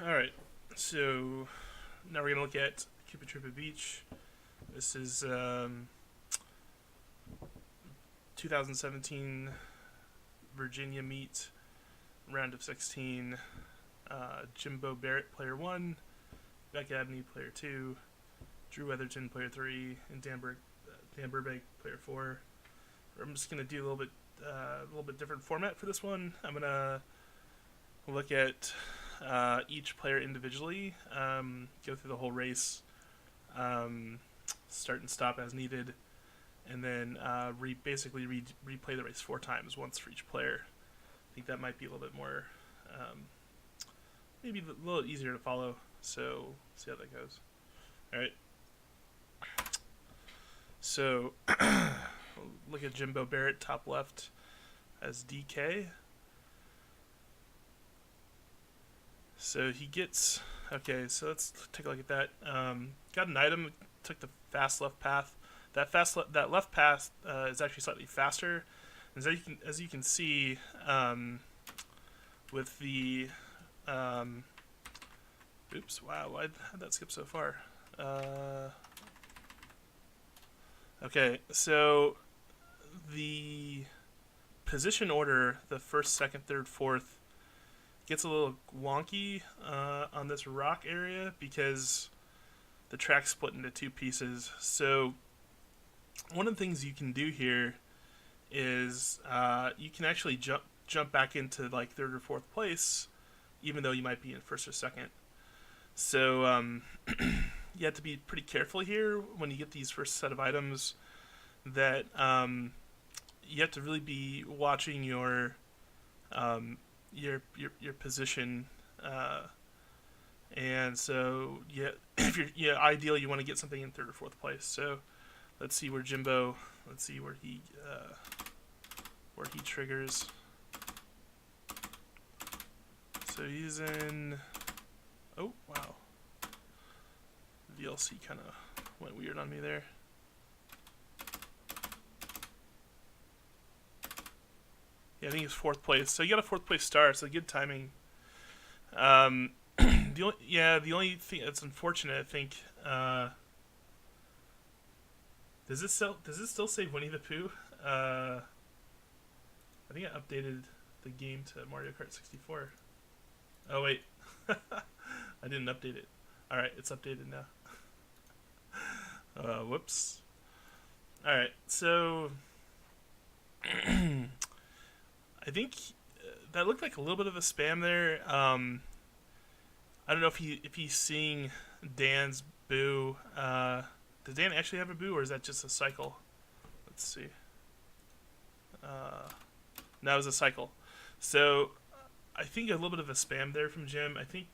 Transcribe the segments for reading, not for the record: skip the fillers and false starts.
Alright, so now we're going to look at Cupid Beach. This is 2017 Virginia meet, round of 16. Jimbo Barrett, player 1, Beck Abney, player 2, Drew Weatherton, player 3, and Dan Burbank, player 4. I'm just going to do a little bit different format for this one. I'm going to look at each player individually, go through the whole race, start and stop as needed, and then basically replay the race 4 times, once for each player. I think that might be a little bit more, maybe a little easier to follow, so see how that goes. Alright. So, look at Jimbo Barrett, top left, as DK. So he gets, okay, so let's take a look at that. Got an item, took the fast left path. That left path is actually slightly faster. As you can see, with the, oops, wow, why'd that skip so far? Okay, so the position order, the first, second, third, fourth, gets a little wonky on this rock area because the track's split into 2 pieces. So one of the things you can do here is you can actually jump back into like 3rd or 4th place, even though you might be in 1st or 2nd. So you have to be pretty careful here when you get these first set of items, that you have to really be watching your position, and so if you're ideally you want to get something in 3rd or 4th place. So let's see where Jimbo, where he triggers. So he's in, oh wow, VLC kind of went weird on me there. Yeah, I think it's 4th place. So you got a 4th place start, so good timing. The only thing that's unfortunate, I think, does it still say Winnie the Pooh? I think I updated the game to Mario Kart 64. Oh wait, I didn't update it. All right, it's updated now. Whoops. All right, so I think that looked like a little bit of a spam there. I don't know if he's seeing Dan's boo. Does Dan actually have a boo, or is that just a cycle? Let's see. No, it was a cycle. So I think a little bit of a spam there from Jim. I think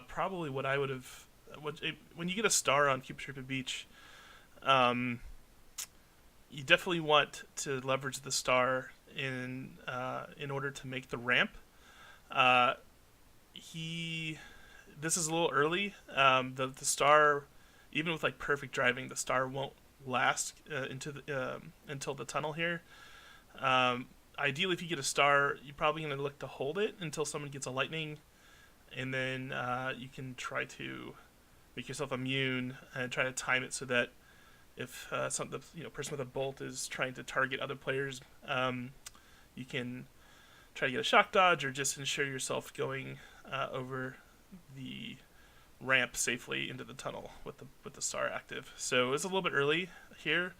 probably what I would have, when you get a star on Cupid Beach, you definitely want to leverage the star in order to make the ramp. This is a little early. The star, even with like perfect driving, the star won't last until the tunnel here. Ideally, if you get a star, you're probably going to look to hold it until someone gets a lightning, and then you can try to make yourself immune and try to time it so that if person with a bolt is trying to target other players, you can try to get a shock dodge, or just ensure yourself going over the ramp safely into the tunnel with the star active. So it's a little bit early here,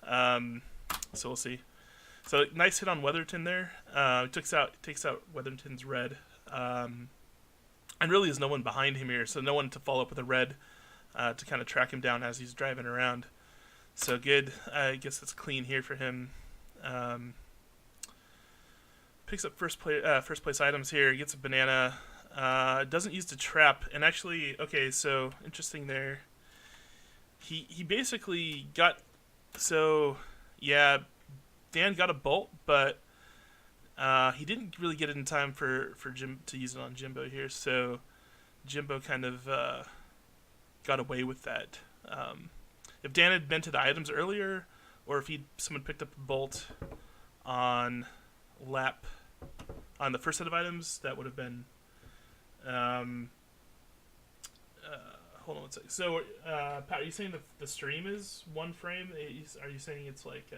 so we'll see. So nice hit on Weatherton there. Takes out Weatherton's red, and really there's no one behind him here, so no one to follow up with a red to kind of track him down as he's driving around. So good. I guess it's clean here for him. Picks up first place items here. Gets a banana. Doesn't use the trap. And actually, okay, so interesting there. He basically got, so yeah, Dan got a bolt, but he didn't really get it in time for Jim to use it on Jimbo here. So Jimbo kind of got away with that. If Dan had been to the items earlier, or if someone picked up a bolt on the first set of items, that would have been Um, hold on one second. So, Pat, are you saying the stream is one frame? Are you saying it's like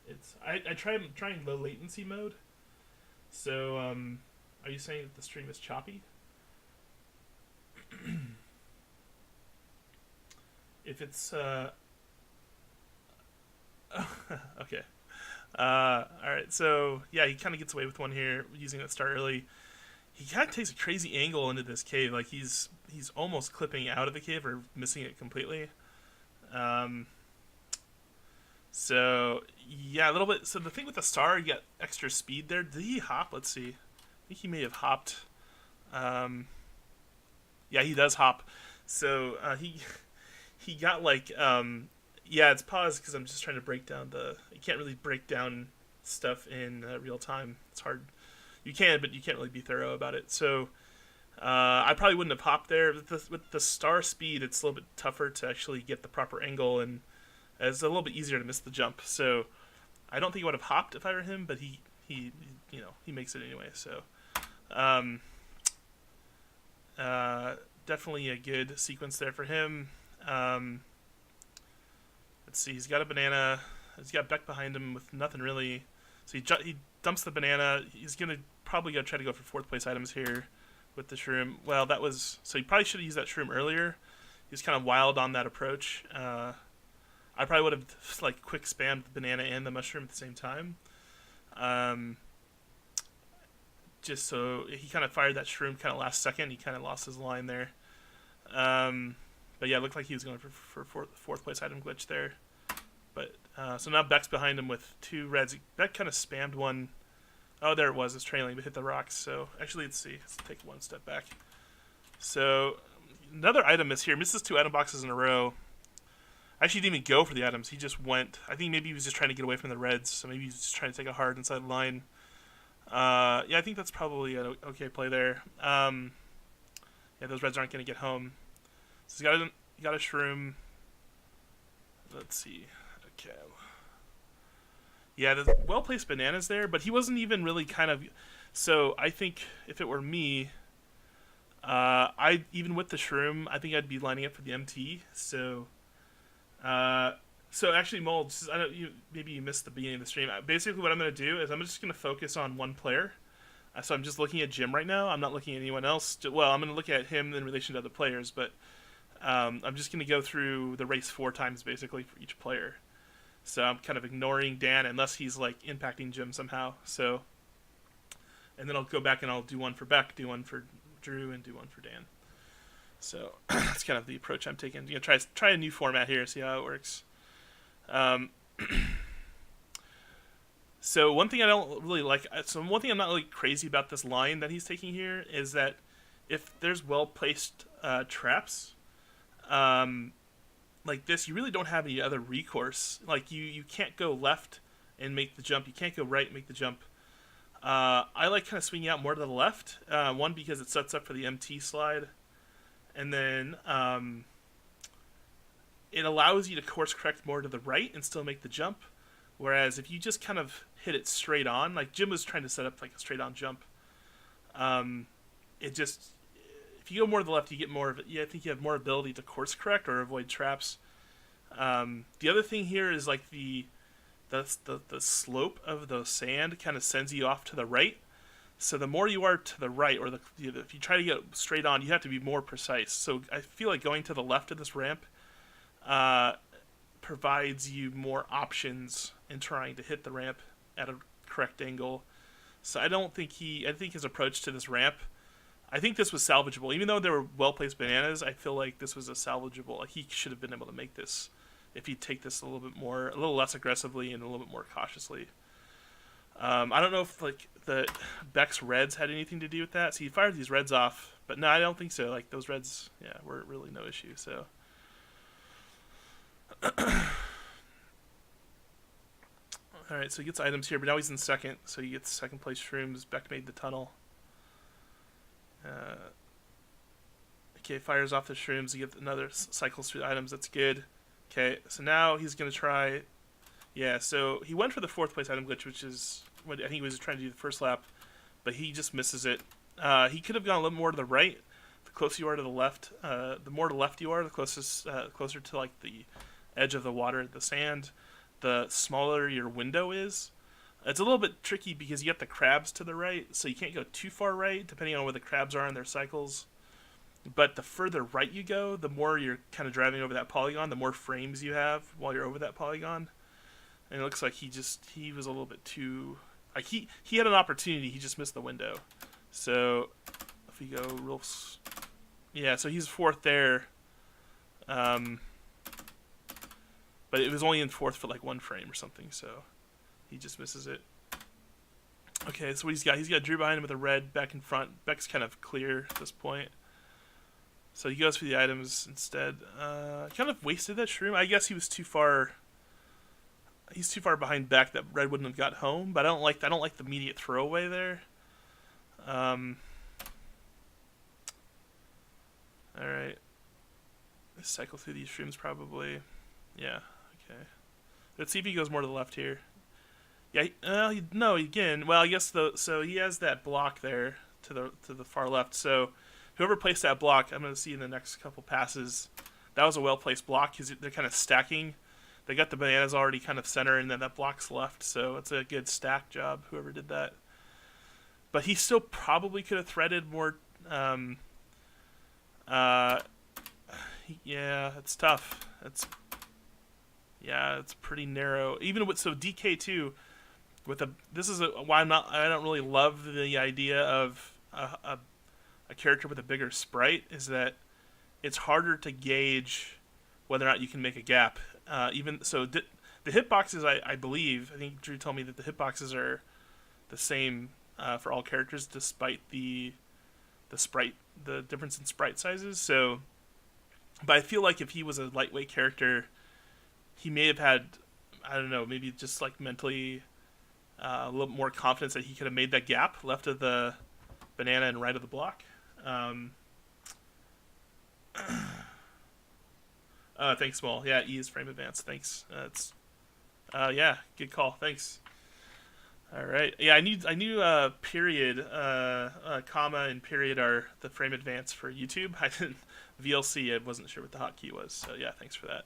it's? I I'm trying low latency mode. So, are you saying that the stream is choppy? If it's okay. All right. So yeah, he kind of gets away with one here using that start early. He kind of takes a crazy angle into this cave. Like he's almost clipping out of the cave or missing it completely. Um, so yeah, a little bit. So the thing with the star, you got extra speed there. Did he hop? Let's see. I think he may have hopped. Um, yeah, he does hop. So he got like yeah, it's paused because I'm just trying to break down the. You can't really break down stuff in real time. It's hard. You can, but you can't really be thorough about it. So I probably wouldn't have hopped there. With the star speed, it's a little bit tougher to actually get the proper angle, and it's a little bit easier to miss the jump. So I don't think I would have hopped if I were him, but he he makes it anyway. So um, definitely a good sequence there for him. Um, let's see, he's got a banana. He's got Beck behind him with nothing really. So he dumps the banana. He's gonna probably try to go for fourth place items here with the shroom. Well, that was so he probably should have used that shroom earlier. He was kind of wild on that approach. I probably would have like quick spammed the banana and the mushroom at the same time. Um, just so he kind of fired that shroom kind of last second. He kind of lost his line there. But yeah, it looked like he was going for fourth place item glitch there. But so now Beck's behind him with two reds. Beck kind of spammed one. Oh, there it was. It's trailing, but hit the rocks. So actually, let's see. Let's take one step back. So another item miss here. Misses two item boxes in a row. Actually, he didn't even go for the items. He just went. I think maybe he was just trying to get away from the reds. So maybe he's just trying to take a hard inside line. Yeah, I think that's probably an okay play there. Yeah, those reds aren't going to get home. So he got a shroom. Let's see. Okay. Yeah, there's well-placed bananas there, but he wasn't even really kind of... So I think if it were me, I even with the shroom, I think I'd be lining up for the MT. So actually, Mold, maybe you missed the beginning of the stream. Basically, what I'm going to do is I'm just going to focus on one player. So I'm just looking at Jim right now. I'm not looking at anyone else. Well, I'm going to look at him in relation to other players, but I'm just going to go through the race 4 times, basically, for each player. So I'm kind of ignoring Dan unless he's, like, impacting Jim somehow. So, and then I'll go back and I'll do one for Beck, do one for Drew, and do one for Dan. So that's kind of the approach I'm taking. I'm going to try a new format here, see how it works. So one thing I don't really like, one thing I'm not really crazy about this line that he's taking here is that if there's well-placed traps, like this, you really don't have any other recourse. Like you can't go left and make the jump. You can't go right and make the jump. I like kind of swinging out more to the left. One, because it sets up for the MT slide. And then it allows you to course correct more to the right and still make the jump. Whereas if you just kind of hit it straight on, like Jim was trying to set up like a straight on jump, it just, if you go more to the left, you get more of it. Yeah, I think you have more ability to course correct or avoid traps. The other thing here is like the slope of the sand kind of sends you off to the right. So the more you are to the right, or if you try to get straight on, you have to be more precise. So I feel like going to the left of this ramp provides you more options in trying to hit the ramp at a correct angle. So I think his approach to this ramp, I think this was salvageable. Even though there were well-placed bananas, I feel like this was a salvageable. Like he should have been able to make this if he'd take this a little less aggressively and a little bit more cautiously. I don't know if like the Beck's reds had anything to do with that. So he fired these reds off, but no, I don't think so. Like those reds, yeah, were really no issue. So, all right, so he gets items here, but now he's in second, so he gets second place shrooms. Beck made the tunnel. Okay, fires off the shrooms. He gets another cycles through the items. That's good. Okay, so now he's gonna try. Yeah, so he went for the fourth place item glitch, which is what I think he was trying to do the first lap, but he just misses it. He could have gone a little more to the right. The closer you are to the left, the more to the left you are, the closer to like the edge of the water, the sand, the smaller your window is. It's a little bit tricky because you got the crabs to the right, so you can't go too far right, depending on where the crabs are in their cycles. But the further right you go, the more you're kind of driving over that polygon, the more frames you have while you're over that polygon. And it looks like he was a little bit too like he had an opportunity, he just missed the window. So if we go real, yeah, so he's fourth there, but it was only in fourth for like one frame or something, so he just misses it. Okay, so what he's got Drew behind him with a red back in front. Beck's kind of clear at this point. So he goes for the items instead. Kind of wasted that shroom. I guess he was too far. He's too far behind Beck that Red wouldn't have got home. But I don't like the immediate throwaway there. All right. Let's cycle through these shrooms probably. Yeah. Okay. Let's see if he goes more to the left here. Yeah. No. Again. Well, I guess so he has that block there to the far left. So whoever placed that block, I'm going to see in the next couple passes, that was a well-placed block because they're kind of stacking. They got the bananas already kind of center, and then that block's left, so it's a good stack job, whoever did that. But he still probably could have threaded more. Yeah, it's tough. It's pretty narrow. Even with DK2, I don't really love the idea of a character with a bigger sprite, is that it's harder to gauge whether or not you can make a gap. The hitboxes, I think Drew told me that the hitboxes are the same for all characters, despite the difference in sprite sizes. So, but I feel like if he was a lightweight character, he may have had, I don't know, maybe just like mentally a little more confidence that he could have made that gap left of the banana and right of the block. Thanks, Small. Yeah, E is frame advance. Thanks. Yeah, good call. Thanks. All right. Yeah, I knew period, comma, and period are the frame advance for YouTube. I didn't VLC. I wasn't sure what the hotkey was. So yeah, thanks for that.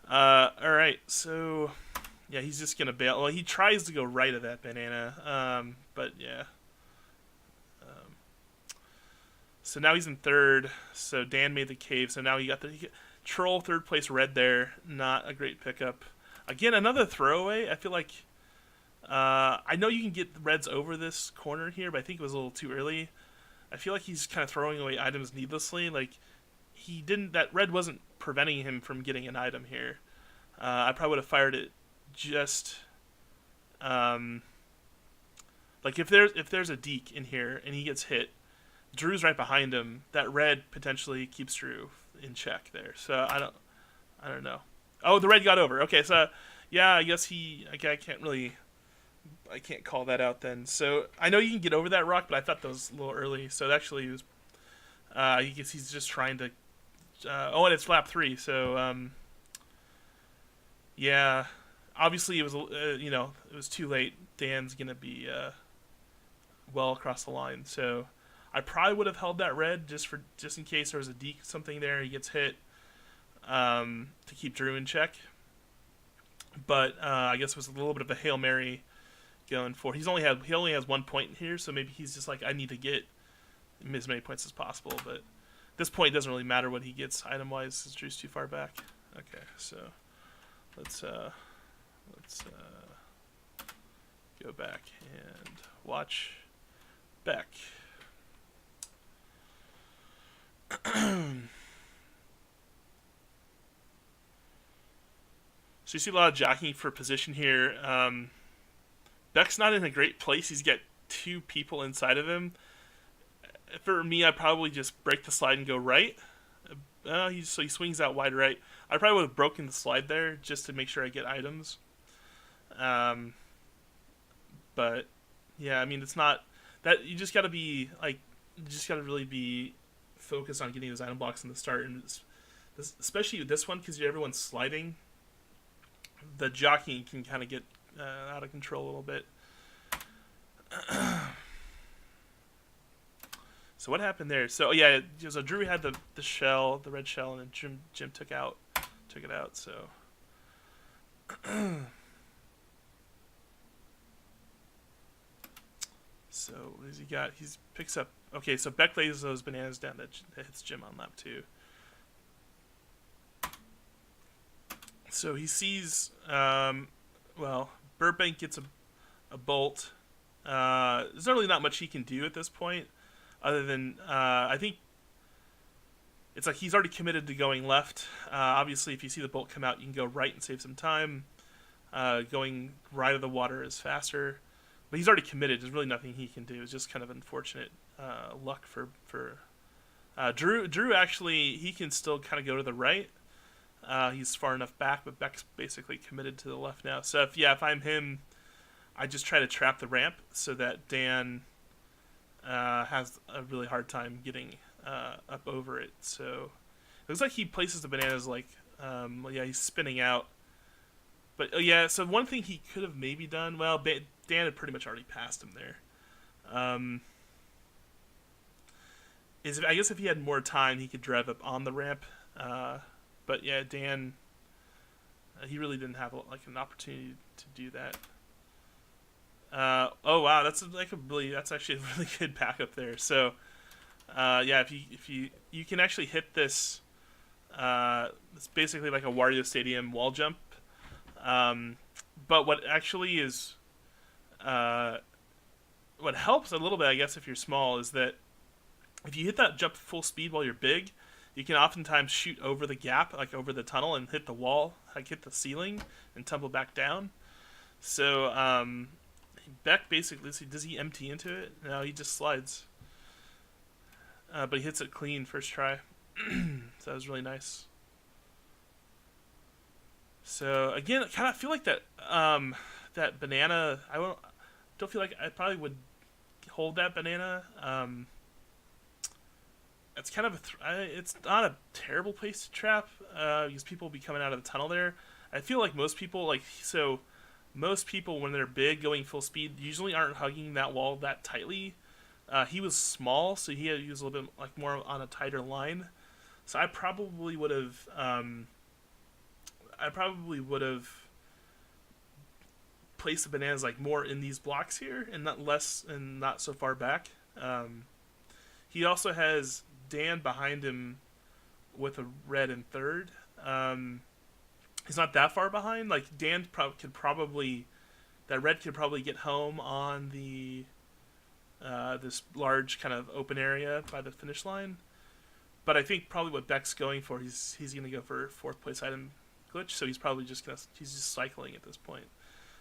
All right. So yeah, he's just gonna bail. Well, he tries to go right of that banana. But yeah. So now he's in third. So Dan made the cave. So now he got Troll third place red there. Not a great pickup. Again, another throwaway. I feel like I know you can get reds over this corner here, but I think it was a little too early. I feel like he's kind of throwing away items needlessly. Like that red wasn't preventing him from getting an item here. I probably would have fired it just like if there's a deke in here and he gets hit, Drew's right behind him. That red potentially keeps Drew in check there. So I don't know. Oh, the red got over. Okay, so yeah, I guess I can't call that out then. So I know you can get over that rock, but I thought that was a little early. So it actually was. I guess he's just trying to. And it's lap 3. So yeah, obviously it was it was too late. Dan's gonna be well across the line. So I probably would have held that red just in case there was a deke something there. He gets hit to keep Drew in check. But I guess it was a little bit of a Hail Mary going for. He only has 1 point here, so maybe he's just like, I need to get as many points as possible. But at this point, it doesn't really matter what he gets item wise, since Drew's too far back. Okay, so let's go back and watch Beck. So you see a lot of jockeying for position here. Beck's not in a great place. He's got 2 people inside of him. For me, I'd probably just break the slide and go right. He swings out wide right. I probably would have broken the slide there just to make sure I get items. But yeah, I mean, it's not that you just got to be like, you just got to really be focused on getting those item blocks in the start, and especially with this one because everyone's sliding. The jockeying can kind of get out of control a little bit. So what happened there? So yeah, so Drew had the shell, the red shell, and then Jim took it out. So so what does he got? He picks up. Okay, so Beck lays those bananas down. That hits Jim on lap 2. So he sees. Well, Burbank gets a bolt. There's really not much he can do at this point, other than I think it's like he's already committed to going left. Obviously, if you see the bolt come out, you can go right and save some time. Going right of the water is faster, but he's already committed. There's really nothing he can do. It's just kind of unfortunate luck for Drew. Drew actually he can still kind of go to the right. He's far enough back, but Beck's basically committed to the left now. So if I'm him, I just try to trap the ramp so that Dan has a really hard time getting up over it. So it looks like he places the bananas like, he's spinning out. But so one thing he could have maybe done, well, Dan had pretty much already passed him there. I guess if he had more time, he could drive up on the ramp. But yeah, Dan, he really didn't have like an opportunity to do that. Oh wow, that's actually a really good backup there. So, if you can actually hit this, it's basically like a Wario Stadium wall jump. But what actually is, what helps a little bit, I guess, if you're small, is that if you hit that jump full speed while you're big, you can oftentimes shoot over the gap, like over the tunnel, and hit the wall, like hit the ceiling, and tumble back down. So, Beck basically, does he empty into it? No, he just slides. But he hits it clean first try. So that was really nice. So again, I kind of feel like that that banana. Don't feel like I probably would hold that banana. It's kind of it's not a terrible place to trap because people will be coming out of the tunnel there. I feel like most people when they're big going full speed usually aren't hugging that wall that tightly. He was small, so he was a little bit like more on a tighter line. So I probably would have placed the bananas like more in these blocks here and not so far back. He also has Dan behind him with a red in third. He's not that far behind. Like Dan that red could probably get home on the this large kind of open area by the finish line. But I think probably what Beck's going for, he's going to go for 4th place item glitch. So he's probably just cycling at this point.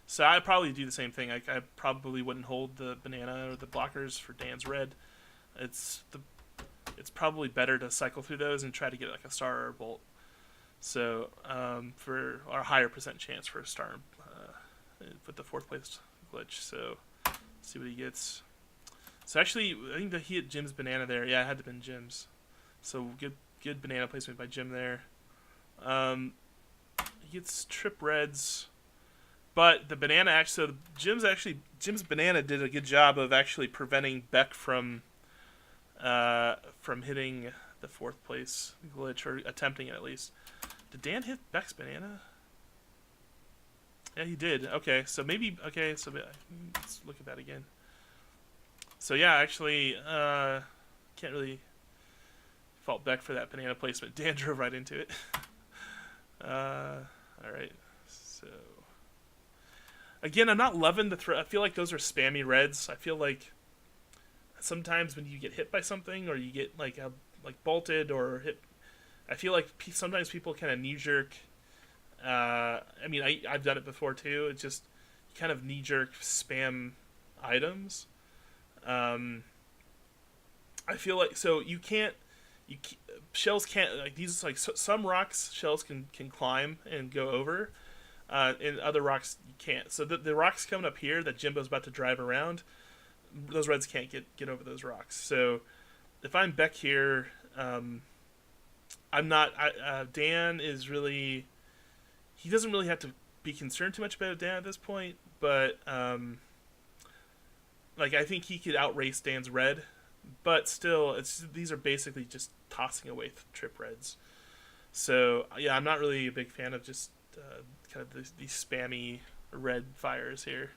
So I'd probably do the same thing. I probably wouldn't hold the banana or the blockers for Dan's red. It's probably better to cycle through those and try to get like a star or a bolt. So for our higher percent chance for a star with the 4th place glitch. So let's see what he gets. So actually, I think that he hit Jim's banana there. Yeah, it had to have been Jim's. So good banana placement by Jim there. He gets trip reds, but the banana Jim's banana did a good job of actually preventing Beck from hitting the 4th place glitch, or attempting it at least. Did Dan hit Beck's banana? Yeah, he did. Okay, so let's look at that again. So yeah, actually, can't really fault Beck for that banana placement. Dan drove right into it. Alright, so again, I'm not loving the throw. I feel like those are spammy reds. I feel like sometimes when you get hit by something, or you get like bolted or hit, I feel like sometimes people kind of knee jerk. I've done it before too. It's just kind of knee jerk spam items. I feel like shells can't, like these, like some rocks shells can climb and go over, and other rocks you can't. So the rocks coming up here that Jimbo's about to drive around, those reds can't get over those rocks. So if I'm Beck here, I'm not. Dan is really, he doesn't really have to be concerned too much about Dan at this point, but I think he could outrace Dan's red. but still, these are basically just tossing away trip reds. So yeah, I'm not really a big fan of just kind of these spammy red fires here.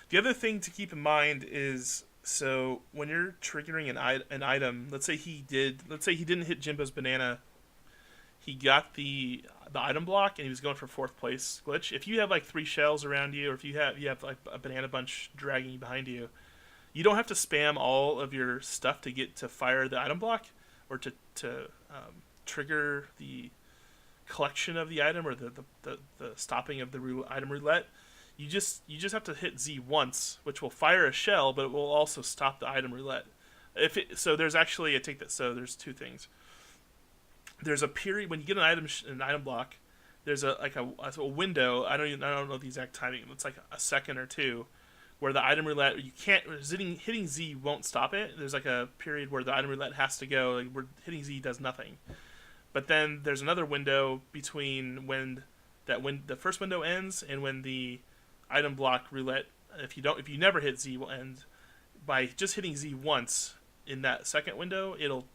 The other thing to keep in mind is, so when you're triggering an item, let's say he didn't hit Jimbo's banana, he got the item block and he was going for fourth place glitch. If you have like 3 shells around you, or if you have like a banana bunch dragging you behind you, you don't have to spam all of your stuff to get to fire the item block, or to trigger the collection of the item, or the stopping of the item roulette. You just have to hit Z once, which will fire a shell, but it will also stop the item roulette. So there's actually, I take that. So there's 2 things. There's a period when you get an item block. There's a window. I don't know the exact timing. It's like a second or 2, where the item roulette, you can't, hitting Z won't stop it. There's like a period where the item roulette has to go. Like, where hitting Z does nothing. But then there's another window between when the first window ends and when the item block roulette, if you never hit Z, will end. By just hitting Z once in that second window, it'll,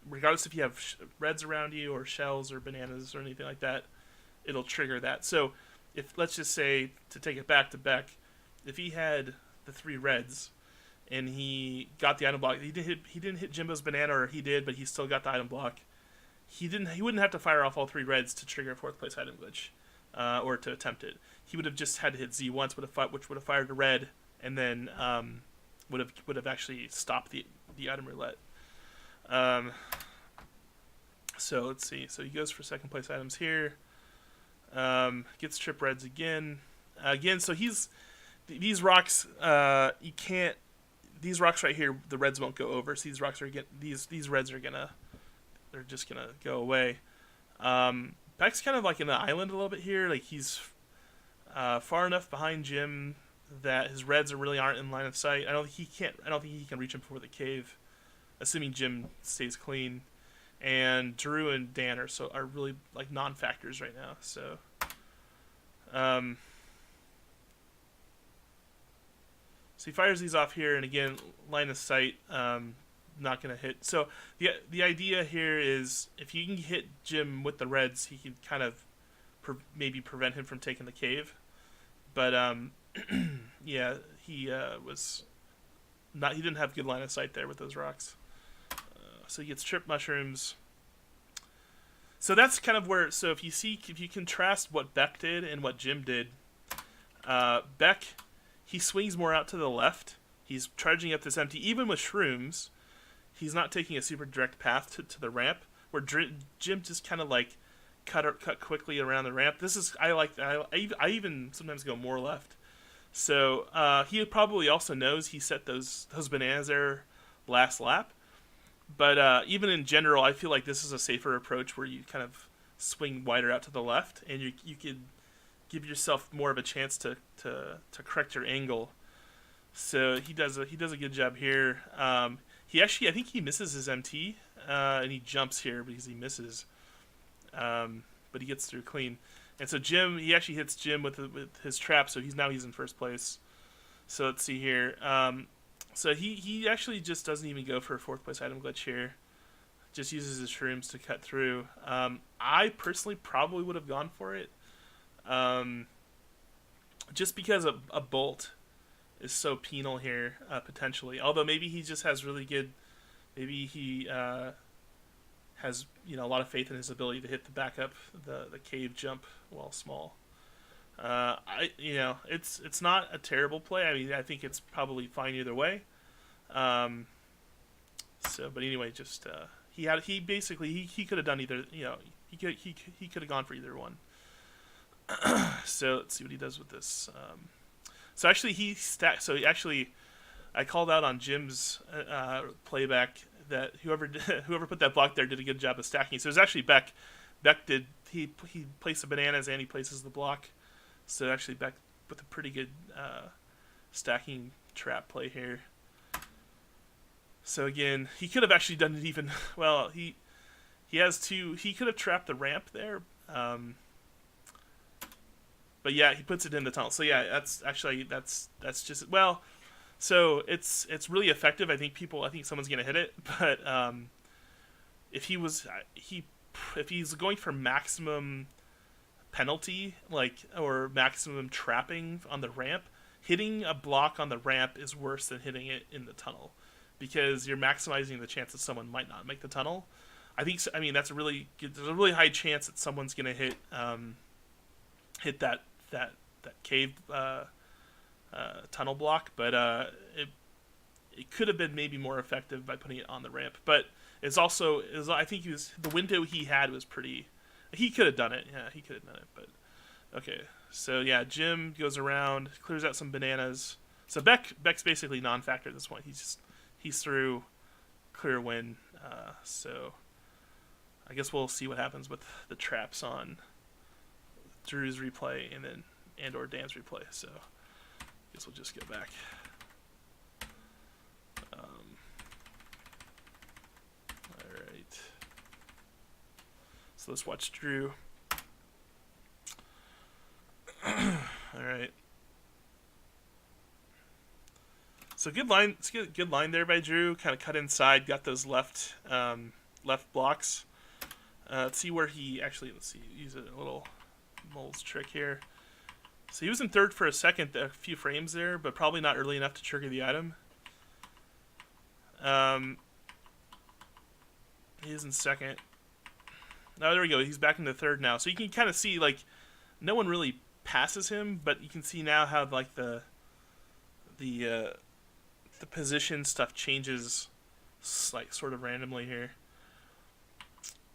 regardless if you have reds around you or shells or bananas or anything like that, it'll trigger that. So if, let's just say, to take it back to Beck, if he had the 3 reds and he got the item block, he didn't hit Jimbo's banana, or he did, but he still got the item block. He wouldn't have to fire off all 3 reds to trigger a 4th place item glitch, or to attempt it. He would have just had to hit Z once, which would have fired a red, and then would have actually stopped the item roulette. So let's see. So he goes for 2nd place items here. Gets trip reds again. So these rocks. You can't. These rocks right here, the reds won't go over. So these rocks these reds are they're just gonna go away. Beck's kind of like in the island a little bit here. Like, he's far enough behind Jim that his reds really aren't in line of sight. I don't think he can reach him before the cave, assuming Jim stays clean. And Drew and Dan are really like non-factors right now. So, so he fires these off here, and again, line of sight, not gonna hit. So the idea here is, if you can hit Jim with the reds, he can kind of maybe prevent him from taking the cave. But yeah, he was not. He didn't have good line of sight there with those rocks. So he gets trip mushrooms. So that's kind of where. So if you contrast what Beck did and what Jim did, Beck, he swings more out to the left. He's charging up this empty. Even with shrooms, he's not taking a super direct path to the ramp. Where Jim just kind of like cut quickly around the ramp. I like that. I even sometimes go more left. So he probably also knows he set those bananas there last lap. But even in general, I feel like this is a safer approach, where you kind of swing wider out to the left, and you could give yourself more of a chance to correct your angle. So he does a good job here. I think he misses his MT, and he jumps here because he misses. But he gets through clean. And so he actually hits Jim with his trap, so he's in first place. So let's see here. So he actually just doesn't even go for a 4th place item glitch here. Just uses his shrooms to cut through. I personally probably would have gone for it. Just because a bolt is so penal here, potentially. Although maybe he just has really good... Maybe he has a lot of faith in his ability to hit the backup, the cave jump while small. It's not a terrible play. I mean, I think it's probably fine either way. But anyway, just he could have done either. He could have gone for either one. So let's see what he does with this. So actually, I called out on Jim's playback that whoever put that block there did a good job of stacking. So it was actually Beck. He placed the bananas and he places the block. So actually Beck with a pretty good stacking trap play here. So again, he could have actually done it even well. He has 2. He could have trapped the ramp there. But yeah, he puts it in the tunnel. So yeah, that's just, well, So it's really effective. I think someone's gonna hit it, but if he was he if he's going for maximum penalty, like, or maximum trapping on the ramp, hitting a block on the ramp is worse than hitting it in the tunnel, because you're maximizing the chance that someone might not make the tunnel. I mean, there's a really high chance that someone's gonna hit that cave tunnel block, but it could have been maybe more effective by putting it on the ramp. But I think the window he had was pretty. He could have done it. Yeah, he could have done it. But okay, so yeah, Jim goes around, clears out some bananas. So Beck's basically non-factor at this point. He's through, clear win. So I guess we'll see what happens with the traps on Drew's replay and or Dan's replay. So I guess we'll just go back. All right. So let's watch Drew. All right. So good line. Good line there by Drew. Kind of cut inside. Got those left blocks. Let's see where he actually. Let's see. Use a little moles trick here. So he was in third for a second, a few frames there, but probably not early enough to trigger the item. He is in second. Oh, there we go. He's back into third now. So you can kind of see, like, no one really passes him, but you can see now how, like, the position stuff changes, like, sort of randomly here.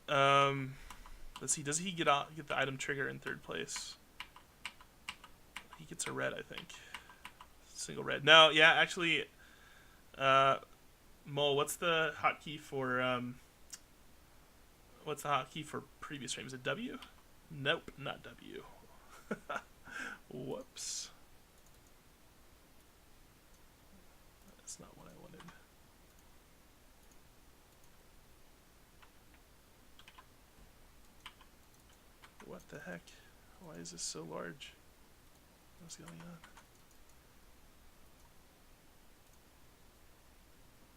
Let's see. Does he get the item trigger in third place? He gets a red, I think. Single red. No, yeah, actually, Mole, what's the hotkey for previous frame? Is it W? Nope, not W. Whoops. That's not what I wanted. What the heck? Why is this so large? What's going on?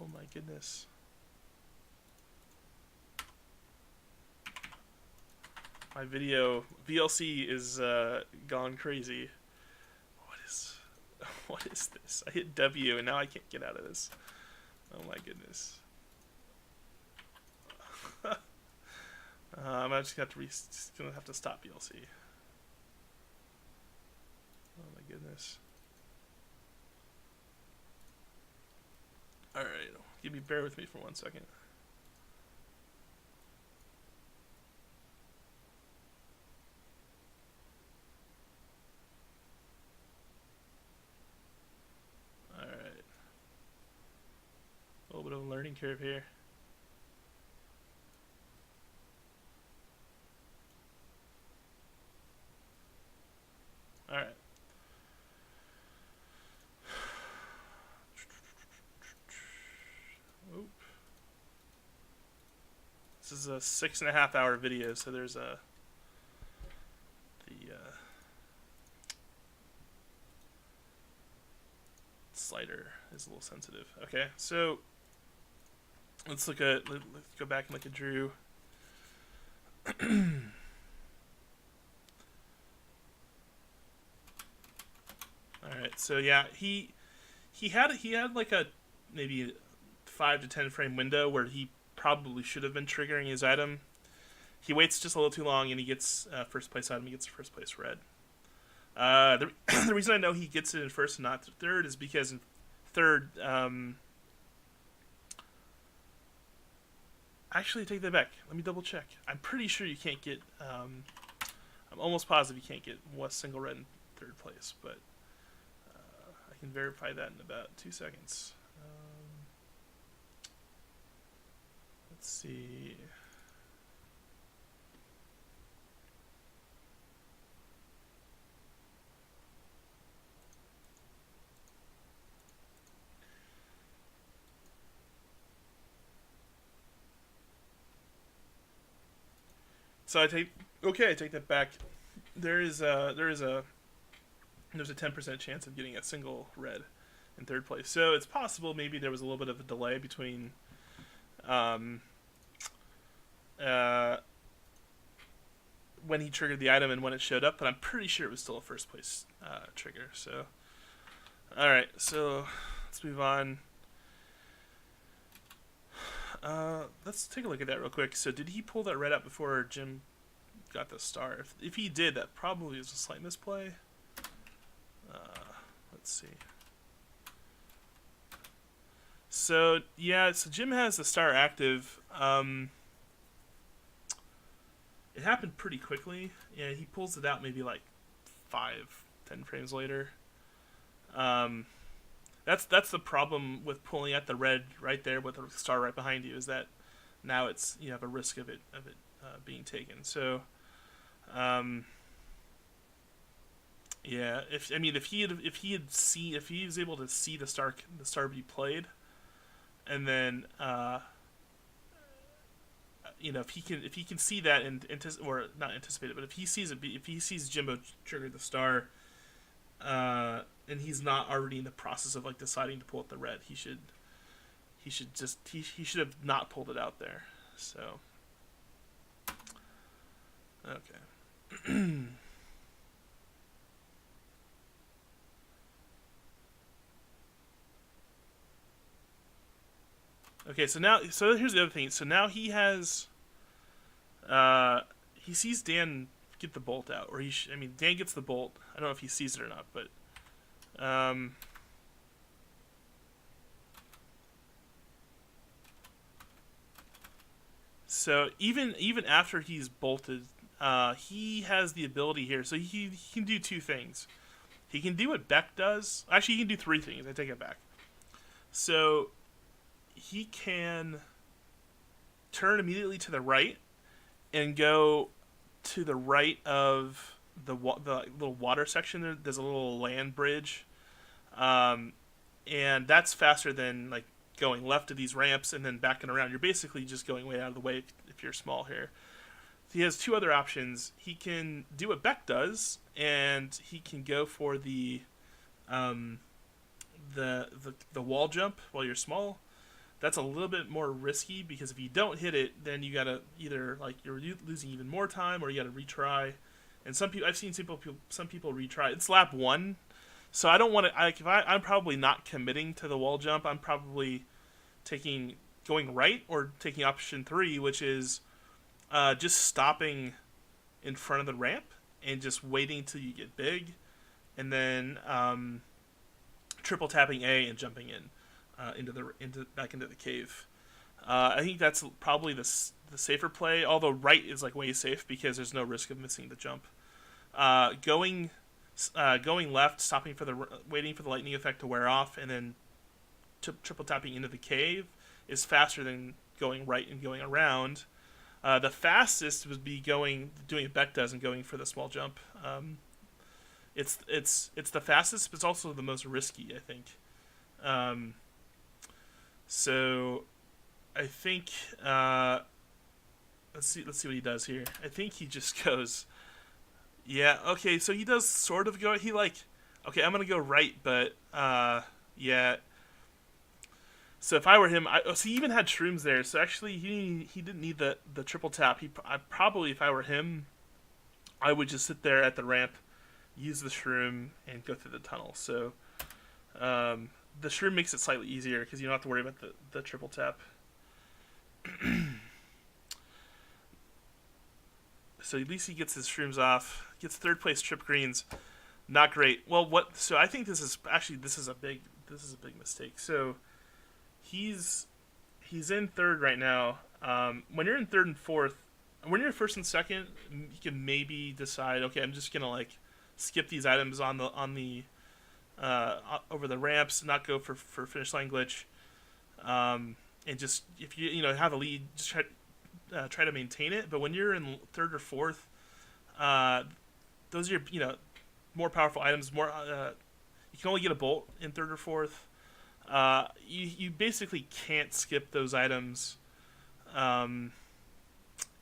Oh my goodness. My video VLC is gone crazy. What is this? I hit W and now I can't get out of this. Oh my goodness. I'm just gonna have to stop VLC. Oh my goodness. Alright, bear with me for 1 second. Alright. A little bit of a learning curve here. Alright. This is a 6.5 hour video, so there's the slider is a little sensitive. Okay, so let's go back and look at Drew. All right, so yeah, he had like a maybe 5 to 10 frame window where he probably should have been triggering his item. He waits just a little too long and he gets first place item. He gets first place red. The reason I know he gets it in first and not third is because in third, actually take that back. Let me double check. I'm pretty sure you can't get. I'm almost positive you can't get one single red in third place, but I can verify that in about 2 seconds. Let's see. So I take that back. There's a 10% chance of getting a single red in third place. So it's possible maybe there was a little bit of a delay between um, uh, when he triggered the item and when it showed up, but I'm pretty sure it was still a first place trigger. So, all right, so let's move on. Let's take a look at that real quick. So did he pull that red out before Jim got the star? If he did, that probably was a slight misplay. Let's see. So yeah, so Jim has the star active. It happened pretty quickly. Yeah, he pulls it out maybe like 5-10 frames later. That's the problem with pulling at the red right there with the star right behind you, is that now you have a risk of it being taken. So, yeah, if he was able to see the star be played, and then if he can see that and or not anticipate it, but if he sees Jimbo trigger the star, and he's not already in the process of like deciding to pull out the red, he should have not pulled it out there. So okay. Okay, so here's the other thing. So now he has, he sees Dan get the bolt out, or Dan gets the bolt. I don't know if he sees it or not, but, so even after he's bolted, he has the ability here. So he can do two things. He can do what Beck does. Actually, he can do three things. I take it back. So he can turn immediately to the right and go to the right of the little water section. There's a little land bridge, and that's faster than like going left of these ramps and then backing around. You're basically just going way out of the way if you're small here. He has two other options. He can do what Beck does, and he can go for the wall jump while you're small. That's a little bit more risky because if you don't hit it, then you gotta either like you're losing even more time or you gotta retry. And I've seen some people retry. It's lap 1, so I don't want to. I'm probably not committing to the wall jump. I'm probably going right or taking option 3, which is just stopping in front of the ramp and just waiting till you get big, and then triple tapping A and jumping in. Back into the cave. I think that's probably the safer play. Although right is like way safe because there's no risk of missing the jump. Going left, waiting for the lightning effect to wear off, and then triple tapping into the cave is faster than going right and going around. The fastest would be doing what Beck does and going for the small jump. It's the fastest, but it's also the most risky, I think. So, I think let's see what he does here. I think he just goes, yeah, okay. So he does sort of go. He okay, I'm gonna go right, but yeah. So if I were him, so he even had shrooms there. So actually, he didn't need the triple tap. I probably, if I were him, I would just sit there at the ramp, use the shroom, and go through the tunnel. So, the shroom makes it slightly easier because you don't have to worry about the triple tap. So at least he gets his shrooms off. Gets third place trip greens. Not great. Well, what? So I think this is a big mistake. So he's in third right now. When you're in third and fourth, when you're first and second, you can maybe decide. Okay, I'm just gonna skip these items on the over the ramps, not go for finish line glitch, and just if you have a lead, just try to maintain it. But when you're in third or fourth, those are your more powerful items. You can only get a bolt in third or fourth. You basically can't skip those items. And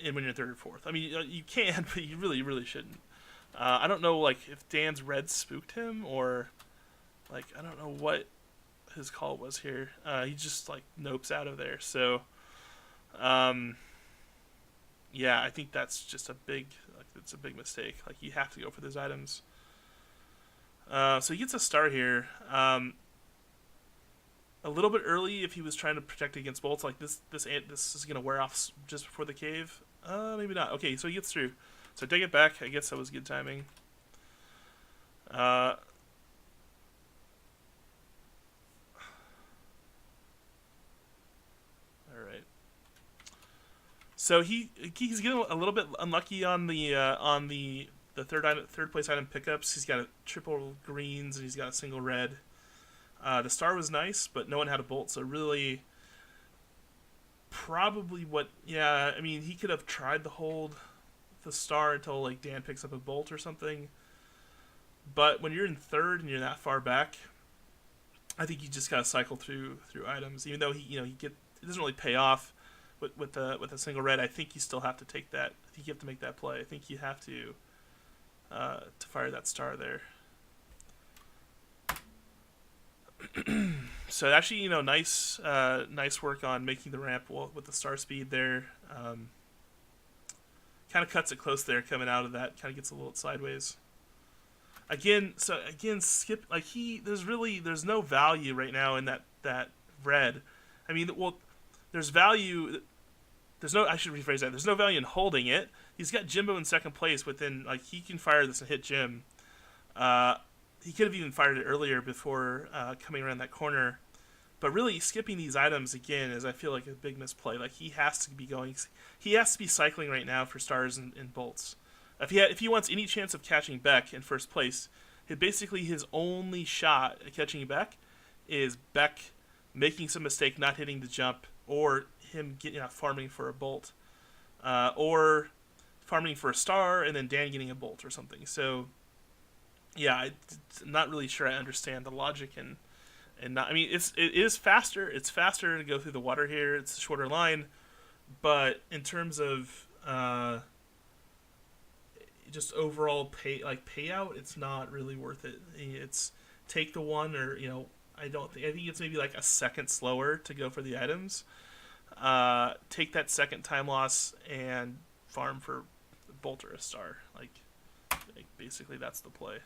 when you're in third or fourth, I mean you can, but you really shouldn't. I don't know if Dan's red spooked him or. I don't know what his call was here. He just like nopes out of there. So, um, yeah, I think that's just a big like it's a big mistake. Like you have to go for those items. So he gets a star here. A little bit early if he was trying to protect against bolts. Like this is gonna wear off just before the cave. Maybe not. Okay, so he gets through. So take it back. I guess that was good timing. All right. So he's getting a little bit unlucky on the third place item pickups. He's got a triple greens and he's got a single red. The star was nice, but no one had a bolt, so really probably what yeah, I mean he could have tried to hold the star until like Dan picks up a bolt or something. But when you're in third and you're that far back, I think you just gotta cycle through items. Even though it doesn't really pay off with a single red. I think you still have to take that. I think you have to make that play. I think you have to fire that star there. So actually, nice work on making the ramp with the star speed there. Kind of cuts it close there, coming out of that. Kind of gets a little sideways. Again, skip like there's no value right now in that red. I mean, well, there's value. I should rephrase that. There's no value in holding it. He's got Jimbo in second place within like he can fire this and hit Jim. He could have even fired it earlier before coming around that corner. But really, skipping these items again is, I feel like, a big misplay. Like he has to be cycling right now for stars and bolts. If he wants any chance of catching Beck in first place, basically his only shot at catching Beck is Beck making some mistake, not hitting the jump, or him farming for a bolt, or farming for a star and then Dan getting a bolt or something. So. Yeah, I'm not really sure I understand the logic and not. I mean, it is faster. It's faster to go through the water here. It's a shorter line, but in terms of just overall payout, it's not really worth it. It's take the one or I think it's maybe like a second slower to go for the items. Take that second time loss and farm for bolt or a star. Like basically that's the play.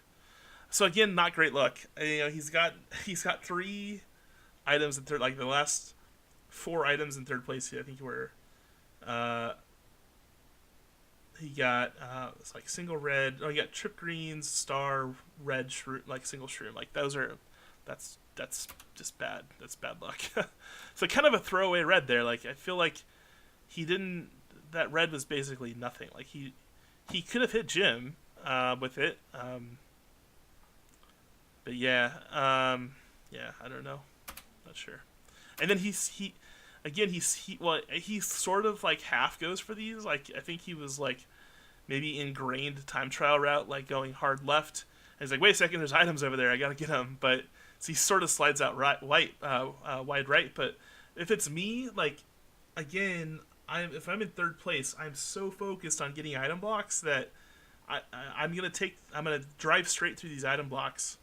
So again, not great luck. He's got 3 items in third. Like the last 4 items in third place, I think were. He got it's like single red. Oh, he got trip greens, star, red, shroom, like single shroom. Like that's just bad. That's bad luck. So kind of a throwaway red there. Like I feel like he didn't. That red was basically nothing. Like he could have hit Jim with it. But yeah, I don't know, not sure. And then he sort of like half goes for these. Like I think he was like maybe ingrained time trial route, like going hard left. And he's like, wait a second, there's items over there, I gotta get them. But so he sort of slides out wide right. But if it's me, like again, if I'm in third place, I'm so focused on getting item blocks that I'm gonna drive straight through these item blocks.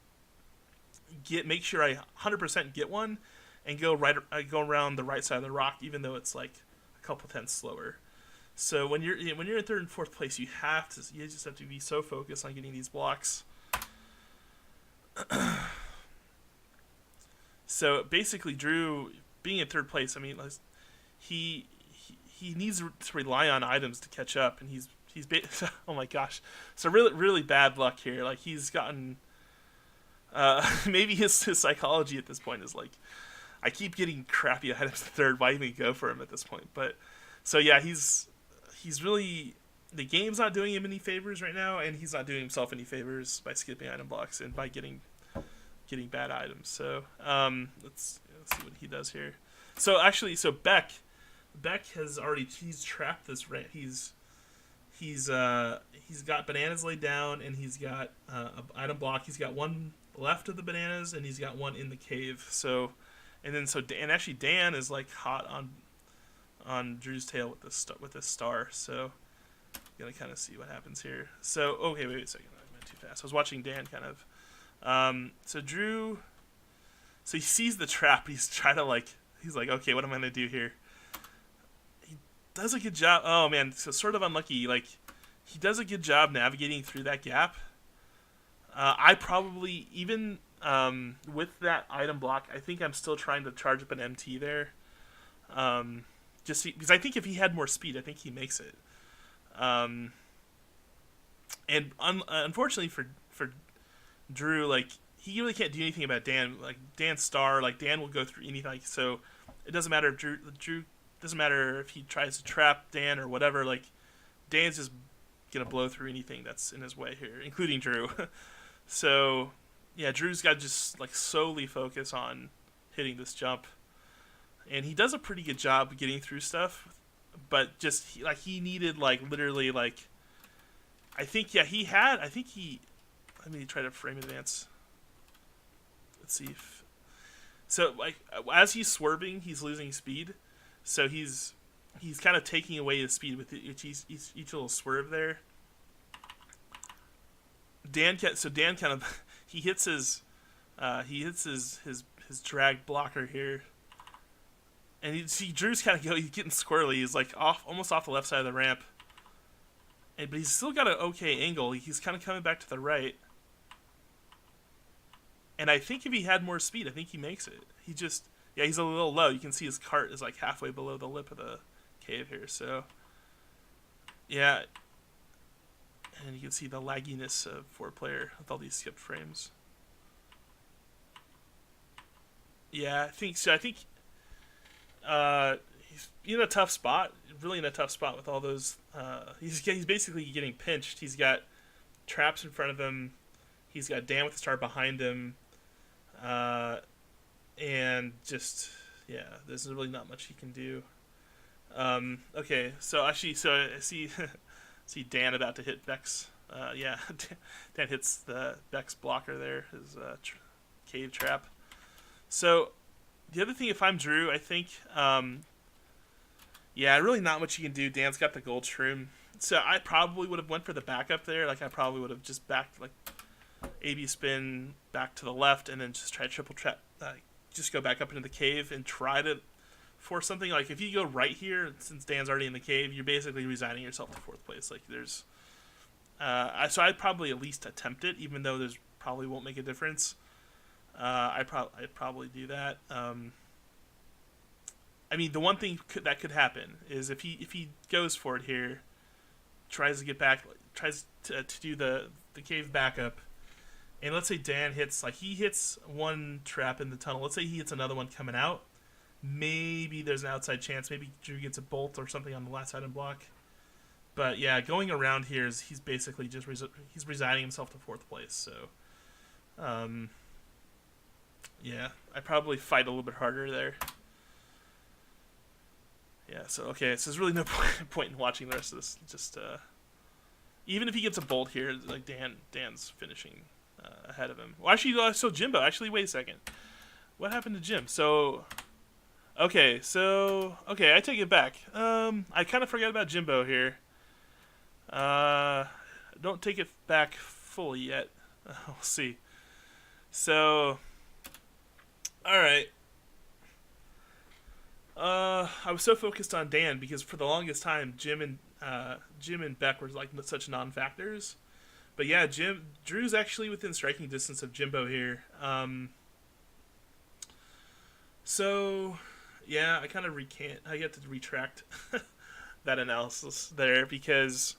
Make sure I 100% get one, and go around the right side of the rock, even though it's like a couple tenths slower. So when you're in third and fourth place, you just have to be so focused on getting these blocks. So basically, Drew being in third place, I mean, he needs to rely on items to catch up, and he's oh my gosh, so really bad luck here. Like he's gotten. Maybe his psychology at this point is like, I keep getting crappy items in third. Why even go for him at this point? But so yeah, he's really, the game's not doing him any favors right now, and he's not doing himself any favors by skipping item blocks and by getting bad items. So let's see what he does here. So actually, Beck he's trapped this rant. He's got bananas laid down, and he's got an item block. He's got one left of the bananas, and he's got one in the cave. So actually Dan is like hot on Drew's tail with this star. So gonna kind of see what happens here. So okay, wait a second, I went too fast. I was watching Dan kind of. So Drew So he sees the trap. He's trying to like. He's like, okay, what am I gonna do here? He does a good job. Oh man, so sort of unlucky. Like he does a good job navigating through that gap. I probably even with that item block, I think I'm still trying to charge up an MT there. Because I think if he had more speed, I think he makes it. Um, and unfortunately for Drew, like he really can't do anything about Dan. Like Dan's star, like Dan will go through anything. Like, so it doesn't matter if Drew doesn't matter if he tries to trap Dan or whatever. Like Dan's just gonna blow through anything that's in his way here, including Drew. So yeah, Drew's got to just like solely focus on hitting this jump, and he does a pretty good job getting through stuff. But just he needed like literally like I think yeah he had I think he let me try to frame advance. Let's see if so like as he's swerving, he's losing speed, so he's kind of taking away his speed with each little swerve there. Dan kind of he hits his drag blocker here, and you see Drew's kind of he's getting squirrely. He's like almost off the left side of the ramp, but he's still got an okay angle. He's kind of coming back to the right, and I think if he had more speed, I think he makes it. He's a little low. You can see his cart is like halfway below the lip of the cave here. So yeah. And you can see the lagginess of 4-player with all these skipped frames. Yeah, I think so. I think he's in a tough spot. Really in a tough spot with all those. He's basically getting pinched. He's got traps in front of him. He's got Dan with the star behind him. And just, yeah, there's really not much he can do. Okay, so I see... See Dan about to hit Beck's. Yeah, Dan hits the Beck's blocker there, his cave trap. So the other thing, if I'm Drew, I think, yeah, really not much you can do. Dan's got the gold shroom, so I probably would have went for the backup there. Like I probably would have just backed like AB spin back to the left, and then just try triple trap. Just go back up into the cave and try to for something. Like if you go right here, since Dan's already in the cave, you're basically resigning yourself to 4th place. Like there's so I'd probably at least attempt it, even though there's probably won't make a difference. I'd probably do that. I mean, the one thing that could happen is if he goes for it here, tries to get back, tries to do the cave backup, and let's say Dan hits he hits one trap in the tunnel. Let's say he hits another one coming out. Maybe there's an outside chance. Maybe Drew gets a bolt or something on the last item block. But yeah, going around here is he's basically just he's resigning himself to 4th place. So, yeah, I probably fight a little bit harder there. Yeah. So okay, so there's really no point in watching the rest of this. Just even if he gets a bolt here, like Dan's finishing ahead of him. Well, actually, so Jimbo. Actually, wait a second. What happened to Jim? Okay, I take it back. I kind of forgot about Jimbo here. Don't take it back fully yet. We'll see. So, all right. I was so focused on Dan because for the longest time, Jim and Beck were like such non-factors. But yeah, Drew's actually within striking distance of Jimbo here. So. Yeah, I kind of I get to retract that analysis there because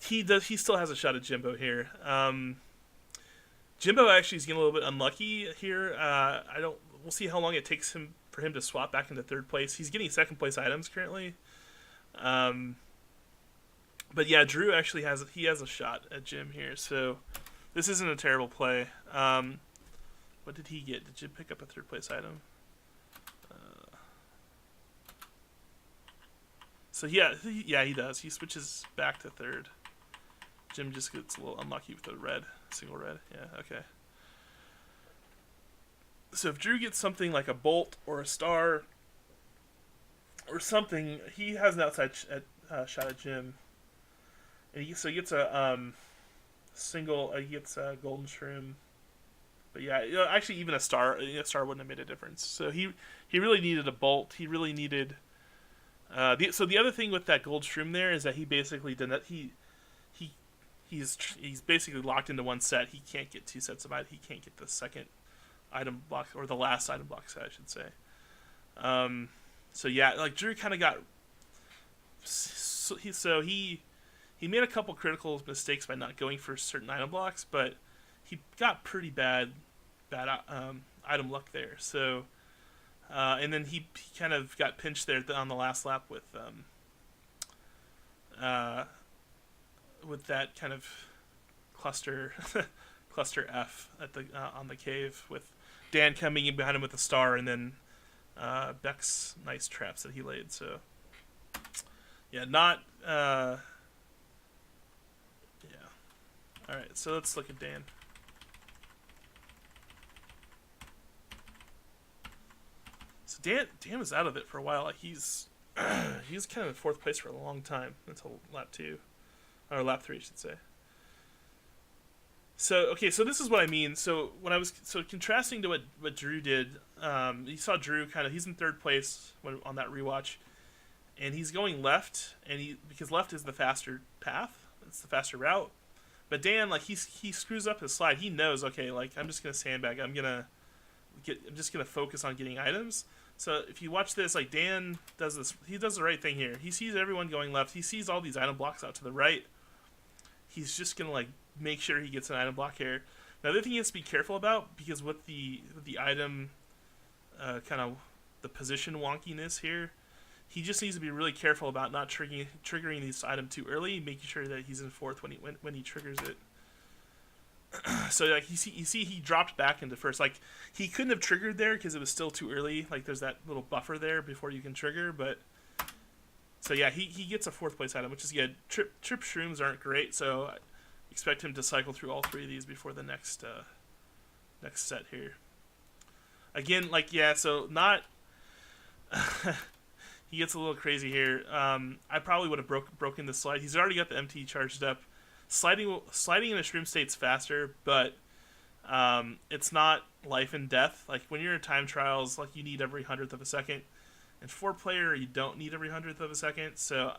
he still has a shot at Jimbo here. Jimbo actually is getting a little bit unlucky here. We'll see how long it takes for him to swap back into 3rd place. He's getting 2nd place items currently. But yeah, Drew actually has a shot at Jim here. So this isn't a terrible play. What did he get? Did Jim pick up a 3rd place item? So yeah, he does. He switches back to 3rd. Jim just gets a little unlucky with the single red. Yeah, okay. So if Drew gets something like a bolt or a star or something, he has an outside shot at Jim. And he gets a single. He gets a golden shroom. But yeah, actually, even a star wouldn't have made a difference. So he really needed a bolt. He really needed. So the other thing with that gold shroom there is that he basically did that. He he's basically locked into one set. He can't get two sets of items. He can't get the second item block or the last item block set, I should say. So yeah, like Drew kind of got. He made a couple critical mistakes by not going for certain item blocks, but he got pretty bad item luck there. So and then he kind of got pinched there on the last lap with that kind of cluster cluster F at the on the cave with Dan coming in behind him with a star, and then Beck's nice traps that he laid. So yeah, not yeah. All right, so let's look at Dan. So Dan was out of it for a while. Like he's kind of in fourth place for a long time until lap 2, or lap 3, I should say. So okay, so this is what I mean. So when I was contrasting to what Drew did, you saw Drew he's in third place on that rewatch, and he's going left, and because left is the faster path, it's the faster route. But Dan, like he screws up his slide. He knows, okay, like I'm just gonna sandbag. I'm just gonna focus on getting items. So if you watch this, like Dan does this, he does the right thing here. He sees everyone going left. He sees all these item blocks out to the right. He's just gonna like make sure he gets an item block here. Now the other thing he has to be careful about, because with the item kind of the position wonkiness here, he just needs to be really careful about not triggering this item too early, making sure that he's in fourth when he triggers it. So like you see he dropped back into first. Like he couldn't have triggered there because it was still too early. Like there's that little buffer there before you can trigger. But so yeah, he gets a fourth place item, which is good. Trip shrooms aren't great, so I expect him to cycle through all 3 of these before the next set here. Again, like yeah, so not. He gets a little crazy here. I probably would have broken the slide. He's already got the MT charged up. Sliding in a shroom state's faster, but it's not life and death. Like when you're in time trials, like you need every 100th of a second. In 4-player, you don't need every 100th of a second. So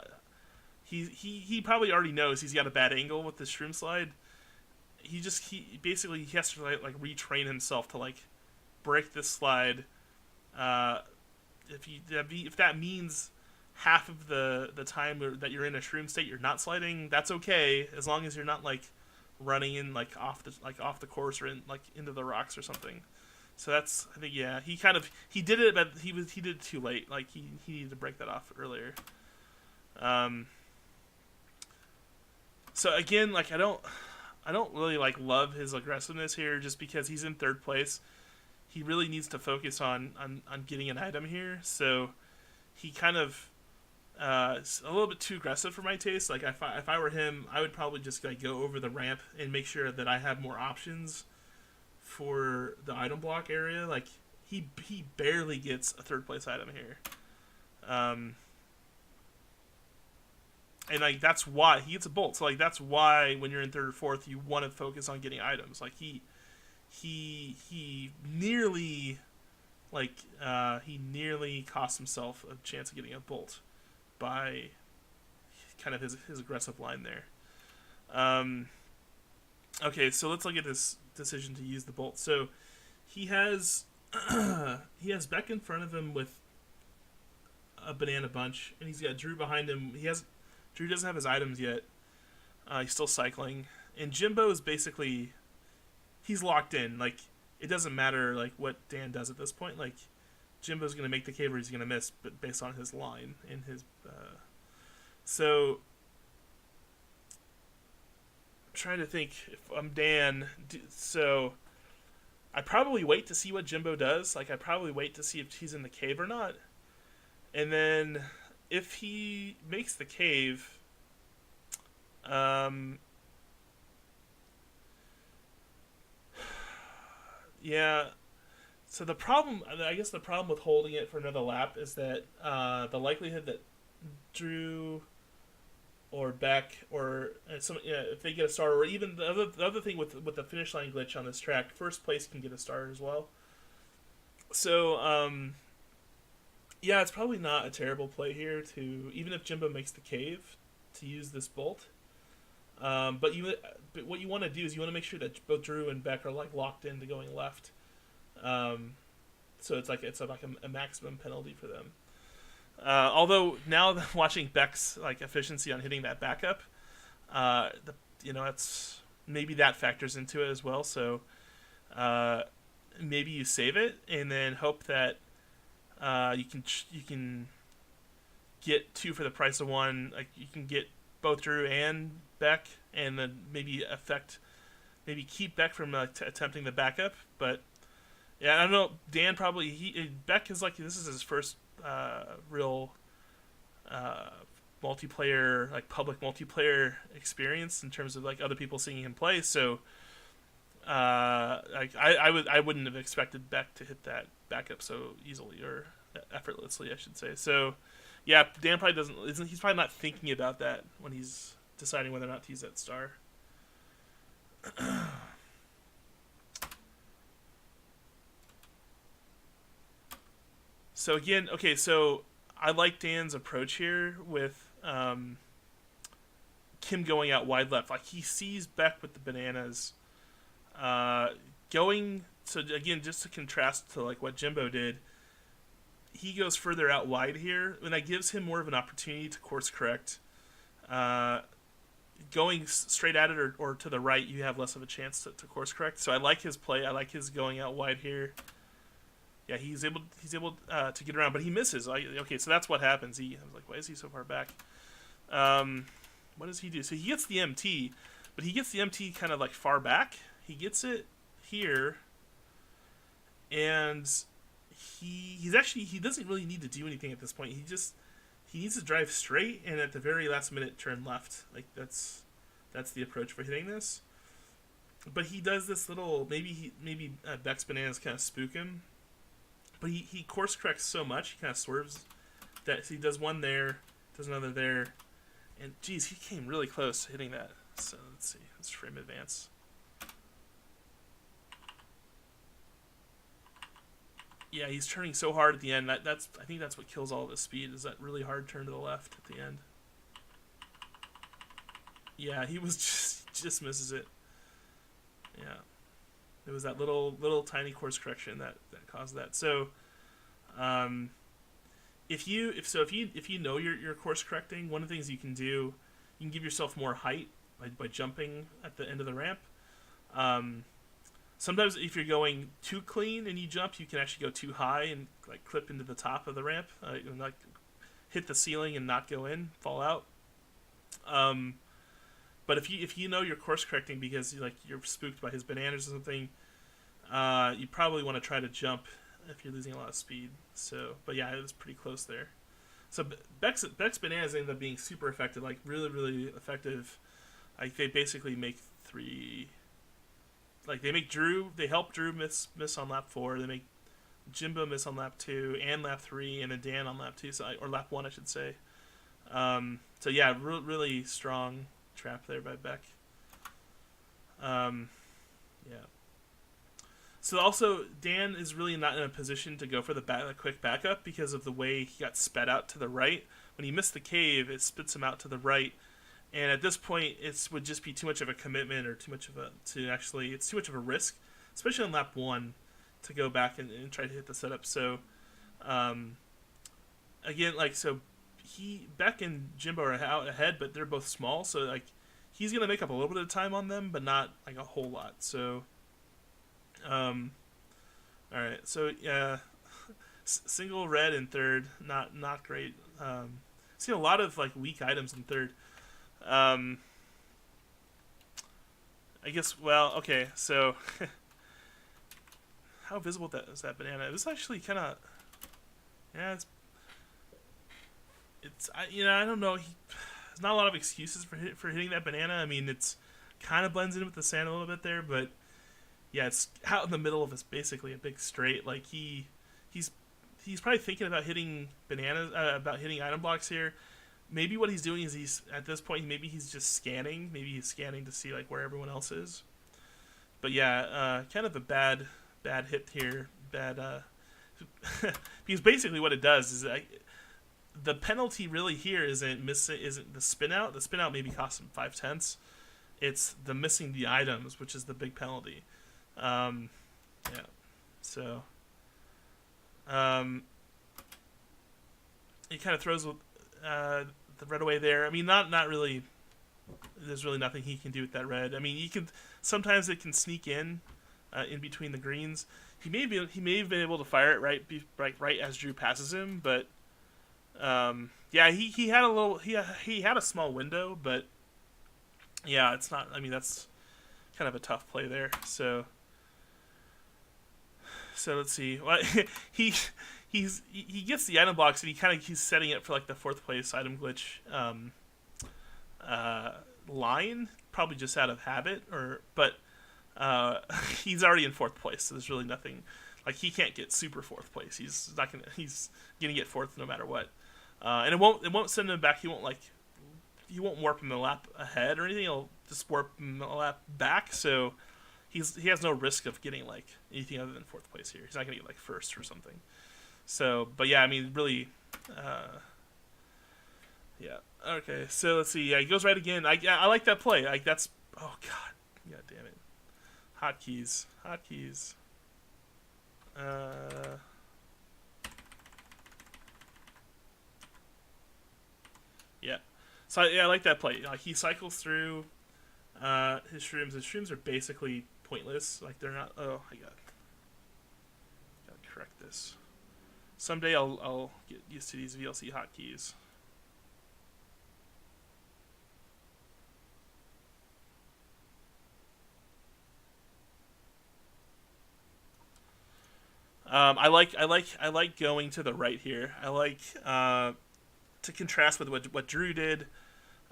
he probably already knows he's got a bad angle with the shroom slide. He basically has to like retrain himself to like break this slide. If that means half of the time that you're in a shroom state you're not sliding, that's okay, as long as you're not like running in like off the course or in like into the rocks or something. So that's, I think, yeah, he did it, but he did it too late. Like he needed to break that off earlier. So again, like I don't really like love his aggressiveness here, just because he's in third place. He really needs to focus on getting an item here. So he kind of is a little bit too aggressive for my taste. Like if I were him, I would probably just like go over the ramp and make sure that I have more options for the item block area. Like he barely gets a third place item here. And like that's why he gets a bolt. So like that's why when you're in third or fourth, you want to focus on getting items. Like he nearly cost himself a chance of getting a bolt by kind of his aggressive line there. Okay, so let's look at this decision to use the bolt. So he has Beck in front of him with a banana bunch, and he's got Drew behind him. Drew doesn't have his items yet. He's still cycling, and Jimbo is basically, he's locked in. Like it doesn't matter like what Dan does at this point. Like Jimbo's gonna make the cave or he's gonna miss, but based on his line and his. So I'm trying to think if I'm Dan. So I probably wait to see what Jimbo does. Like I probably wait to see if he's in the cave or not, and then if he makes the cave, yeah. So the problem with holding it for another lap is that the likelihood that Drew or Beck, or some, yeah, if they get a star, or even the other thing with the finish line glitch on this track, first place can get a star as well. So yeah, it's probably not a terrible play here to, even if Jimbo makes the cave, to use this bolt. But what you want to do is you want to make sure that both Drew and Beck are like locked into going left. Um, so it's like a maximum penalty for them. Although now watching Beck's like efficiency on hitting that backup, it's maybe that factors into it as well. So uh, maybe you save it and then hope that you can get two for the price of one. Like you can get both Drew and Beck, and then maybe keep Beck from attempting the backup. But yeah, I don't know. Dan probably Beck is like, this is his first real uh, multiplayer, like public multiplayer experience in terms of like other people seeing him play. So like I wouldn't have expected Beck to hit that backup so easily or effortlessly, I should say. So yeah, Dan probably he's probably not thinking about that when he's deciding whether or not to use that star. So again, okay, so I like Dan's approach here with Kim going out wide left. Like he sees Beck with the bananas, uh, going. So again, just to contrast to like what Jimbo did, he goes further out wide here, and that gives him more of an opportunity to course correct. Uh, Going straight at it or to the right, you have less of a chance to course correct. So I like his play. I like his going out wide here. Yeah, he's able to get around, but he misses. Okay, so that's what happens. I was like, why is he so far back? What does he do? So he gets the MT, but he gets the MT kind of like far back. He gets it here, and he doesn't really need to do anything at this point. He needs to drive straight and at the very last minute turn left. Like that's the approach for hitting this. But he does this little, maybe Beck's bananas kind of spook him. But he course corrects so much, he kind of swerves that he does one there, does another there, and geez, he came really close to hitting that. So let's see, let's frame advance. Yeah, he's turning so hard at the end. I think that's what kills all of his speed, is that really hard turn to the left at the end. Yeah, he was just misses it. Yeah. It was that little tiny course correction that caused that. So, if you know you're course correcting, one of the things you can do, you can give yourself more height by jumping at the end of the ramp. Sometimes if you're going too clean and you jump, you can actually go too high and like clip into the top of the ramp, and like hit the ceiling and not go in, fall out. But if you know you're course correcting because you're spooked by his bananas or something, you probably want to try to jump if you're losing a lot of speed. So, but yeah, it was pretty close there. So Beck's bananas ended up being super effective, like really really effective. Like they basically make three. Like they help Drew miss on lap 4. They make Jimbo miss on lap 2 and lap 3, and then Dan on lap 2, or lap 1, I should say. So yeah, really strong trap there by Beck. Yeah. So also, Dan is really not in a position to go for the quick backup because of the way he got sped out to the right. When he missed the cave, it spits him out to the right. And at this point, it would just be too much of a commitment, or it's too much of a risk, especially on lap 1, to go back and try to hit the setup. So, again, Beck and Jimbo are out ahead, but they're both small, so like he's gonna make up a little bit of time on them, but not like a whole lot. So, all right, so yeah, single red in third, not great. Seen a lot of like weak items in third. I guess. Well, okay. So, how visible is that banana? It was actually kind of. Yeah, I don't know. There's not a lot of excuses for hitting that banana. I mean, it's kind of blends in with the sand a little bit there, but yeah, it's out in the middle of basically a big straight. Like he's probably thinking about hitting bananas, about hitting item blocks here. maybe what he's doing is he's at this point maybe he's just scanning. Maybe he's scanning to see like where everyone else is. But yeah, kind of a bad hit here. Bad because basically what it does is the penalty really here isn't the spin out. The spin out maybe costs him 5/10. It's the missing the items, which is the big penalty. Yeah. So he kind of throws the red away there. I mean, not really. There's really nothing he can do with that red. I mean, he can sometimes it can sneak in between the greens. He may have been able to fire it right as Drew passes him, but yeah, he had a little he had a small window, but yeah, it's not. I mean, that's kind of a tough play there. So let's see. Well, he gets the item box and he's setting it for like the fourth place item glitch line, probably just out of habit, but he's already in fourth place, so there's really nothing. Like he can't get super fourth place. He's gonna get fourth no matter what, and it won't send him back. He won't warp him a lap ahead or anything. He'll just warp him a lap back. So he has no risk of getting like anything other than fourth place here. He's not gonna get like first or something. So, but yeah, I mean, really, yeah. Okay, so let's see. Yeah, he goes right again. I like that play. Like that's oh god damn it. Hotkeys. Yeah. So yeah, I like that play. Like he cycles through his shrooms. His shrooms are basically pointless. Like they're not. Oh, I gotta correct this. Someday I'll get used to these VLC hotkeys. I like going to the right here. I like to contrast with what Drew did,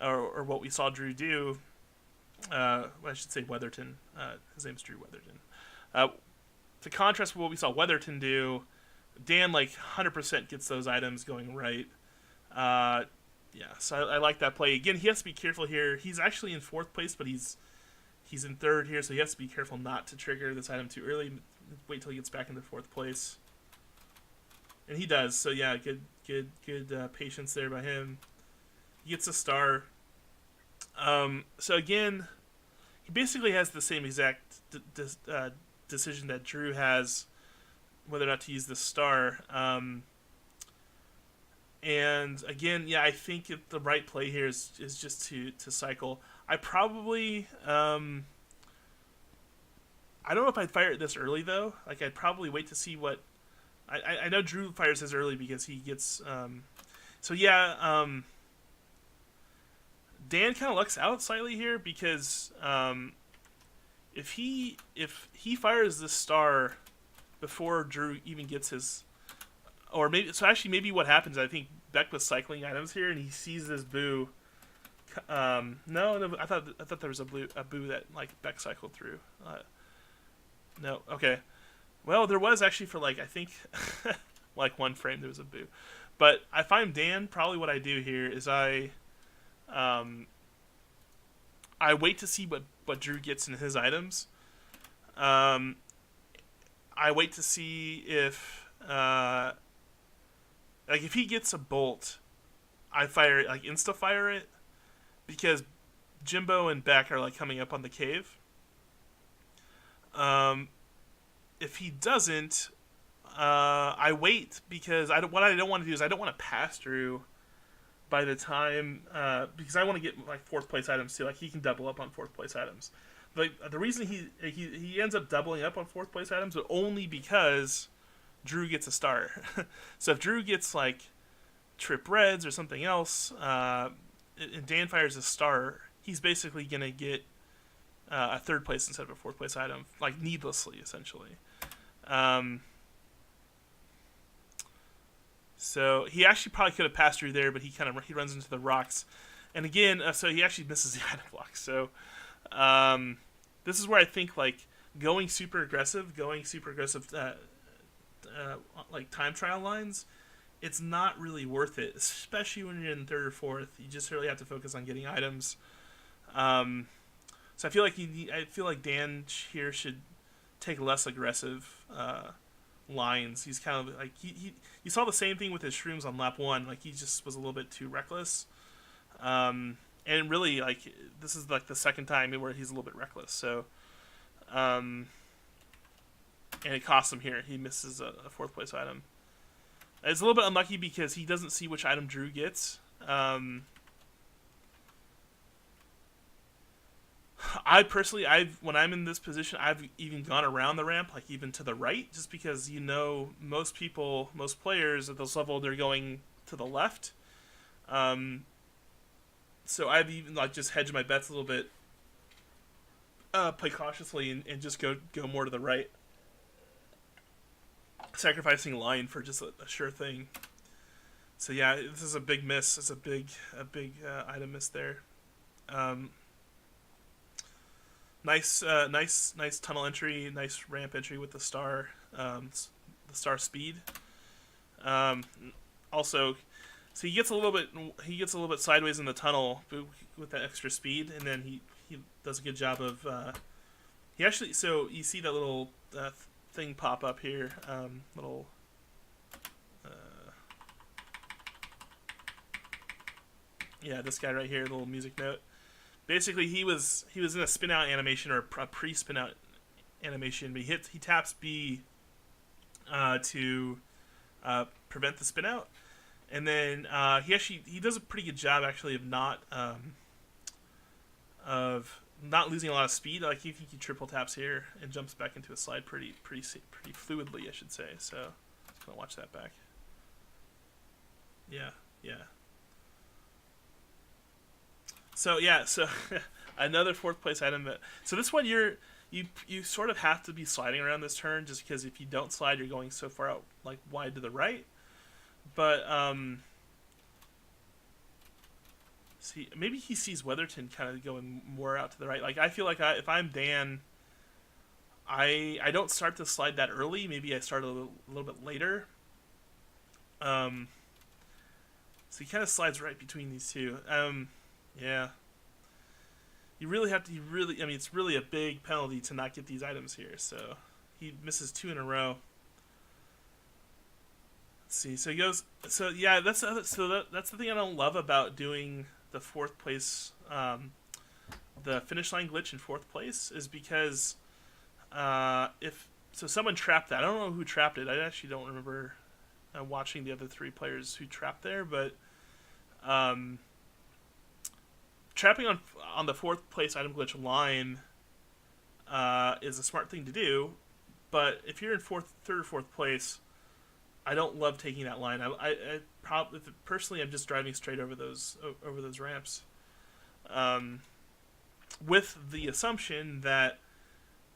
or what we saw Drew do. Well, I should say Weatherton. His name's Drew Weatherton. To contrast with what we saw Weatherton do, Dan like 100% gets those items going right. Yeah, so I like that play. Again, he has to be careful here. He's actually in fourth place, but he's in third here, so he has to be careful not to trigger this item too early. Wait till he gets back into fourth place, and he does. So yeah, good patience there by him. He gets a star. So again, he basically has the same exact decision that Drew has, whether or not to use the star. And again, yeah, I think the right play here is just to cycle. I probably I don't know if I'd fire it this early though. Like I'd probably wait to see what. I know Drew fires his early because he gets. So yeah, Dan kind of lucks out slightly here because if he fires this star before Drew even gets his, or maybe what happens, I think Beck was cycling items here and he sees this boo. No, I thought there was a boo that like Beck cycled through. No, okay. Well, there was actually for like I think like one frame there was a boo, but I find Dan probably what I do here is I wait to see what Drew gets in his items. I wait to see if like if he gets a bolt, I fire it, like insta fire it, because Jimbo and Beck are like coming up on the cave. If he doesn't, I wait because what I don't want to do is I don't want to pass Drew by the time because I want to get like fourth place items too. Like he can double up on fourth place items. Like the reason he ends up doubling up on fourth place items, but only because Drew gets a star. So if Drew gets like trip reds or something else, and Dan fires a star, he's basically gonna get a third place instead of a fourth place item, like needlessly, essentially. So he actually probably could have passed through there, but he runs into the rocks, and again, so he actually misses the item block. So this is where I think like going super aggressive, like time trial lines, it's not really worth it, especially when you're in third or fourth. You just really have to focus on getting items. Um, so I feel like Dan here should take less aggressive lines. He's kind of like you saw the same thing with his shrooms on lap one. Like he just was a little bit too reckless. And really, like this is like the second time where he's a little bit reckless. So, and it costs him here. He misses a fourth place item. It's a little bit unlucky because he doesn't see which item Drew gets. I personally, when I'm in this position, I've even gone around the ramp, like even to the right, just because most people, most players at this level, they're going to the left. So I've even like just hedged my bets a little bit, play cautiously, and just go more to the right, sacrificing line for just a sure thing. So yeah, this is a big miss. It's a big item miss there. Um, nice tunnel entry, nice ramp entry with the star speed. Um, Also, so he gets a little bit sideways in the tunnel with that extra speed, and then he does a good job of he actually. So you see that little thing pop up here, little. Yeah, this guy right here, little music note. Basically, he was in a spin out animation or a pre spin out animation, but he taps B to prevent the spin out, and then he does a pretty good job actually of not losing a lot of speed. Like he triple taps here and jumps back into a slide pretty fluidly, I should say. So just gonna watch that back. Yeah. So another fourth place item. So this one you sort of have to be sliding around this turn, just because if you don't slide, you're going so far out like wide to the right. But see, maybe he sees Weatherton kind of going more out to the right. Like I feel like if I'm Dan, I don't start to slide that early. Maybe I start a little bit later. So he kind of slides right between these two. Yeah. You really have to. I mean, it's really a big penalty to not get these items here. So he misses 2 in a row. Let's see. So he goes. So yeah, that's the thing I don't love about doing the fourth place, the finish line glitch in fourth place, is because if someone trapped that. I don't know who trapped it. I actually don't remember watching the other 3 players who trapped there, but trapping on the fourth place item glitch line is a smart thing to do. But if you're in third or fourth place, I don't love taking that line. I probably personally I'm just driving straight over those ramps, with the assumption that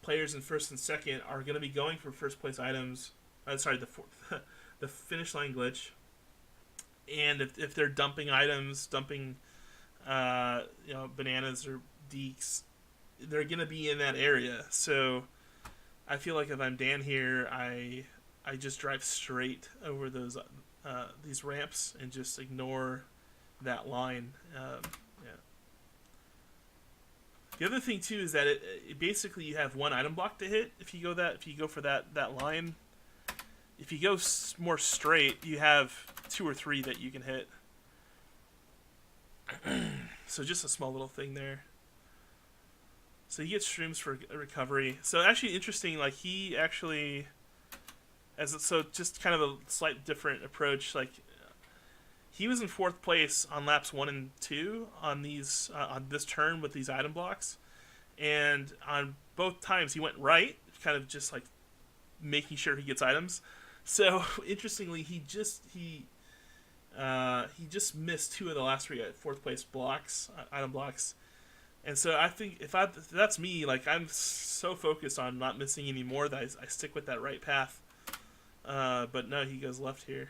players in first and second are going to be going for first place items. The finish line glitch, and if they're dumping items, bananas or deeks, they're gonna be in that area. So I feel like if I'm Dan here, I just drive straight over these ramps and just ignore that line. Yeah. The other thing too is that it basically you have one item block to hit if you go for that line. If you go more straight, you have 2 or 3 that you can hit. So just a small little thing there. So he gets shrooms for recovery. So actually interesting, like he actually, just kind of a slight different approach. Like he was in fourth place on laps 1 and 2 on this turn with these item blocks, and on both times he went right, kind of just like making sure he gets items. So interestingly, he just missed 2 of the last 3 fourth place item blocks, and so I think if that's me, like I'm so focused on not missing any more that I stick with that right path. But no, he goes left here,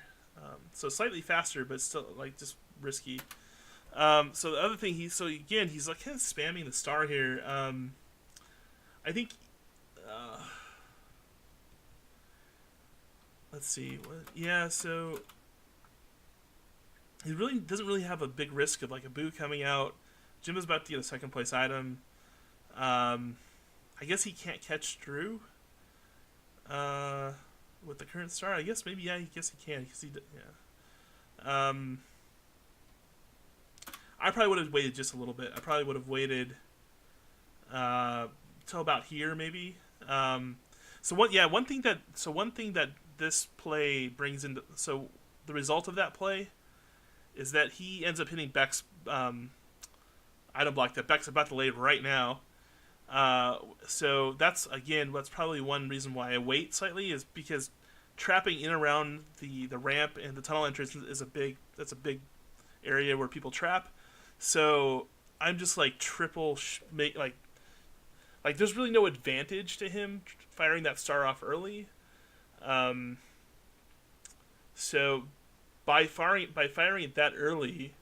so slightly faster, but still like just risky. So the other thing he's like kind of spamming the star here. I think. Let's see. Yeah, so he really doesn't really have a big risk of like a boo coming out. Jim is about to get a second place item. I guess he can't catch Drew. With the current star, I guess maybe, yeah. I guess he can because yeah. I probably would have waited just a little bit. I probably would have waited till about here maybe. One thing that this play brings into, so the result of that play is that he ends up hitting Beck's item block that Beck's about to lay right now. So that's probably one reason why I wait slightly, is because trapping in around the ramp and the tunnel entrance is a big area where people trap. So I'm just like like there's really no advantage to him firing that star off early. So by firing it that early,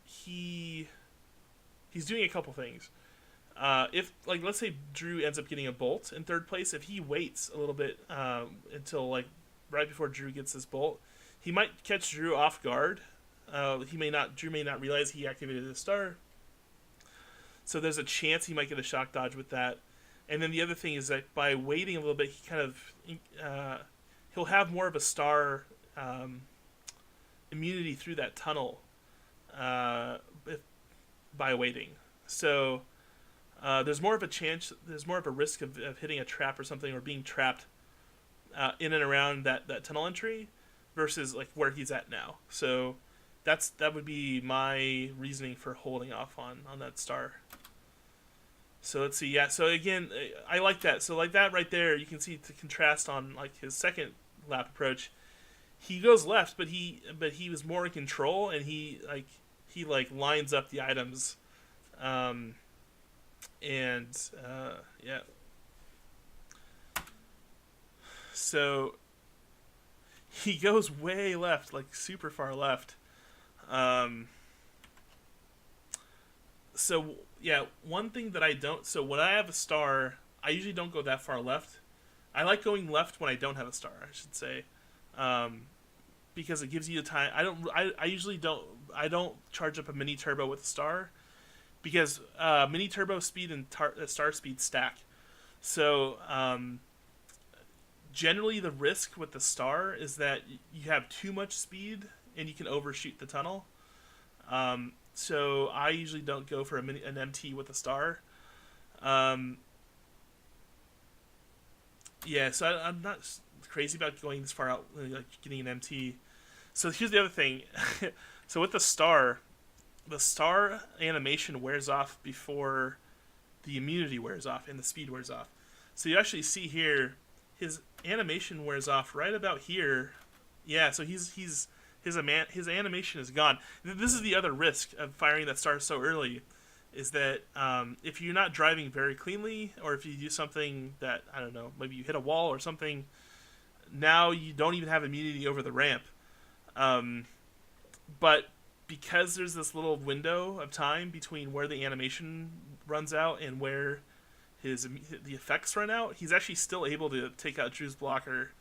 he's doing a couple things. If, like, let's say Drew ends up getting a bolt in third place, if he waits a little bit until like right before Drew gets this bolt, he might catch Drew off guard. Drew may not realize he activated the star, so there's a chance he might get a shock dodge with that. And then the other thing is that by waiting a little bit, he kind of he'll have more of a star immunity through that tunnel by waiting. So there's more of a chance, there's more of a risk of hitting a trap or something, or being trapped in and around that tunnel entry versus like where he's at now. So that would be my reasoning for holding off on that star. So let's see. Yeah, so again, I like that. So like that right there, you can see the contrast on like his second lap approach. He goes left, but he was more in control, and he lines up the items. Yeah. So he goes way left, like super far left. So yeah, one thing that I don't, so when I have a star, I usually don't go that far left. I like going left when I don't have a star, I should say, because it gives you the time. I usually don't charge up a mini turbo with a star, because mini turbo speed and star speed stack. So generally the risk with the star is that you have too much speed and you can overshoot the tunnel. So I usually don't go for an MT with a star. Yeah, so I'm not crazy about going this far out, like getting an MT. So here's the other thing. So with the star animation wears off before the immunity wears off and the speed wears off. So you actually see here, his animation wears off right about here. Yeah, so his animation is gone. This is the other risk of firing that star so early, is that if you're not driving very cleanly, or if you do something that, I don't know, maybe you hit a wall or something, now you don't even have immunity over the ramp. But because there's this little window of time between where the animation runs out and where the effects run out, he's actually still able to take out Drew's blocker.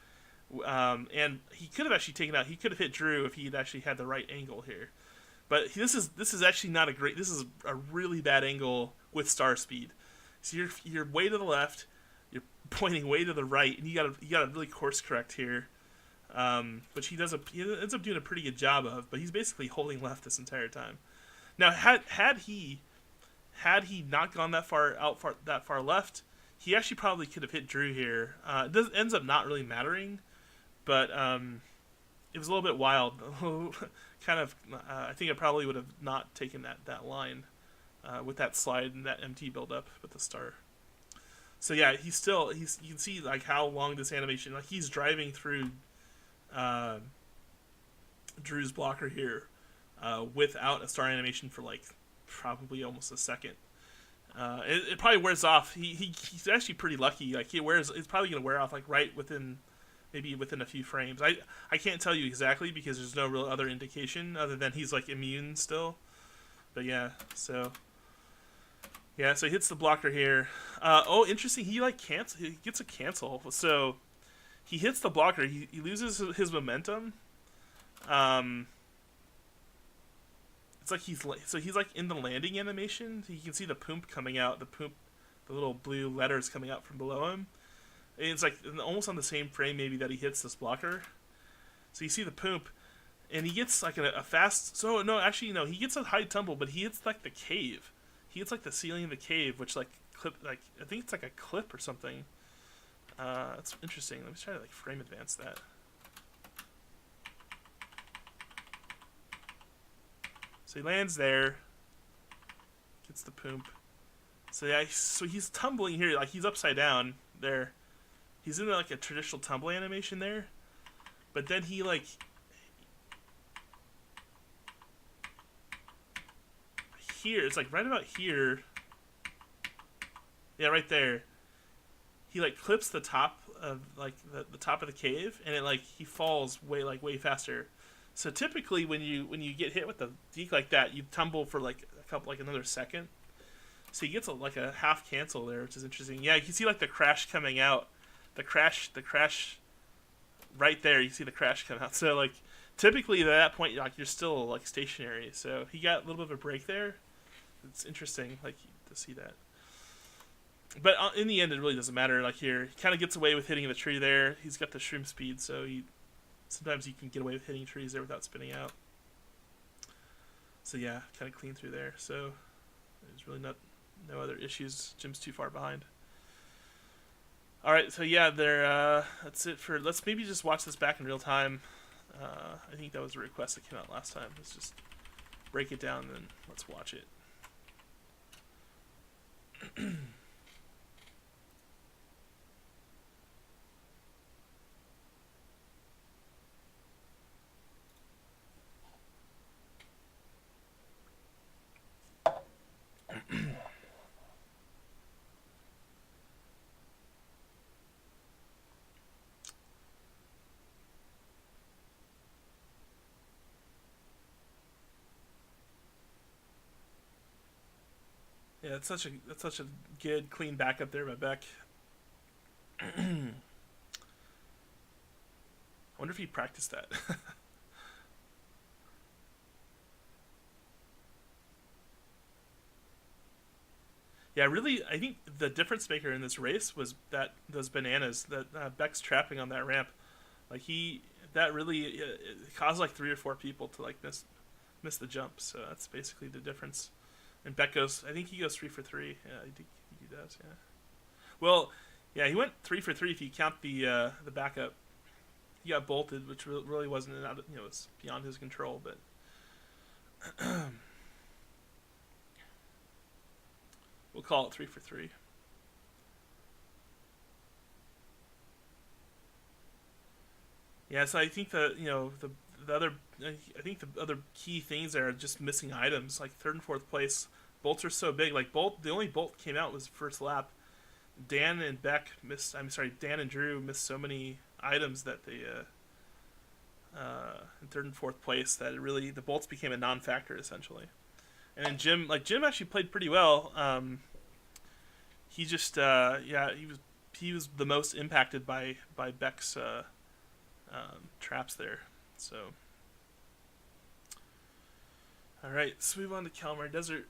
And he could have actually he could have hit Drew if he'd actually had the right angle here. But this is actually not this is a really bad angle with star speed. So you're way to the left, you're pointing way to the right, and you gotta really course correct here. Which he ends up doing a pretty good job of, but he's basically holding left this entire time. Now, had he not gone that far left, he actually probably could have hit Drew here. It ends up not really mattering, but it was a little bit wild. Kind of, I think I probably would have not taken that line with that slide and that MT build up with the star. So yeah, you can see like how long this animation, like he's driving through Drew's blocker here without a star animation for like probably almost a second. It probably wears off. He's actually pretty lucky. Like it's probably gonna wear off like right within a few frames. I can't tell you exactly because there's no real other indication other than he's like immune still. But yeah, so he hits the blocker here. Interesting. He gets a cancel. So he hits the blocker. He loses his momentum, Um, it's like he's like in the landing animation. You can see the poop coming out. The little blue letters coming out from below him. And it's like almost on the same frame maybe that he hits this blocker. So you see the poop, and he gets like a fast. So no, actually no, he gets a high tumble, but he hits like the cave. He hits like the ceiling of the cave, which like like I think it's like a clip or something. That's interesting. Let me try to like frame advance that. So he lands there, gets the poop. So yeah, so he's tumbling here, like he's upside down there. He's in like a traditional tumble animation there, but then he like here, it's like right about here. Yeah, right there. He like clips the top of like the top of the cave, and it like he falls way faster. So typically when you get hit with the deke like that, you tumble for like another second. So he gets like a half cancel there, which is interesting. Yeah, you can see like the crash coming out, the crash right there. You see the crash come out. So like typically at that point, like you're still like stationary. So he got a little bit of a break there. It's interesting, like to see that. But in the end, it really doesn't matter. Like here, he kind of gets away with hitting the tree there. He's got the shroom speed, so sometimes you can get away with hitting trees there without spinning out. So yeah, kind of clean through there. So there's really no other issues. Jim's too far behind. All right, so yeah, that's it for. Let's maybe just watch this back in real time. I think that was a request that came out last time. Let's just break it down and then let's watch it. Yeah, that's such a good clean backup there by Beck. I wonder if he practiced that. Yeah, really, I think the difference maker in this race was that those bananas that Beck's trapping on that ramp. Like that really it caused like 3 or 4 people to like miss the jump. So that's basically the difference. And Beck goes, I think he goes 3 for 3. Yeah, I think he does. Yeah. Well, yeah, he went 3 for 3 if you count the backup. He got bolted, which really wasn't it was beyond his control. But we'll call it 3 for 3. Yeah, so I think the other I think the other key things are just missing items like third and fourth place. Bolts are so big. Like the only bolt came out was first lap. Dan and Beck missed. I'm sorry, Dan and Drew missed so many items that they in third and fourth place that the bolts became a non-factor essentially. And then Jim actually played pretty well. He just he was the most impacted by Beck's traps there. So, all right, let's move on to Calamari Desert.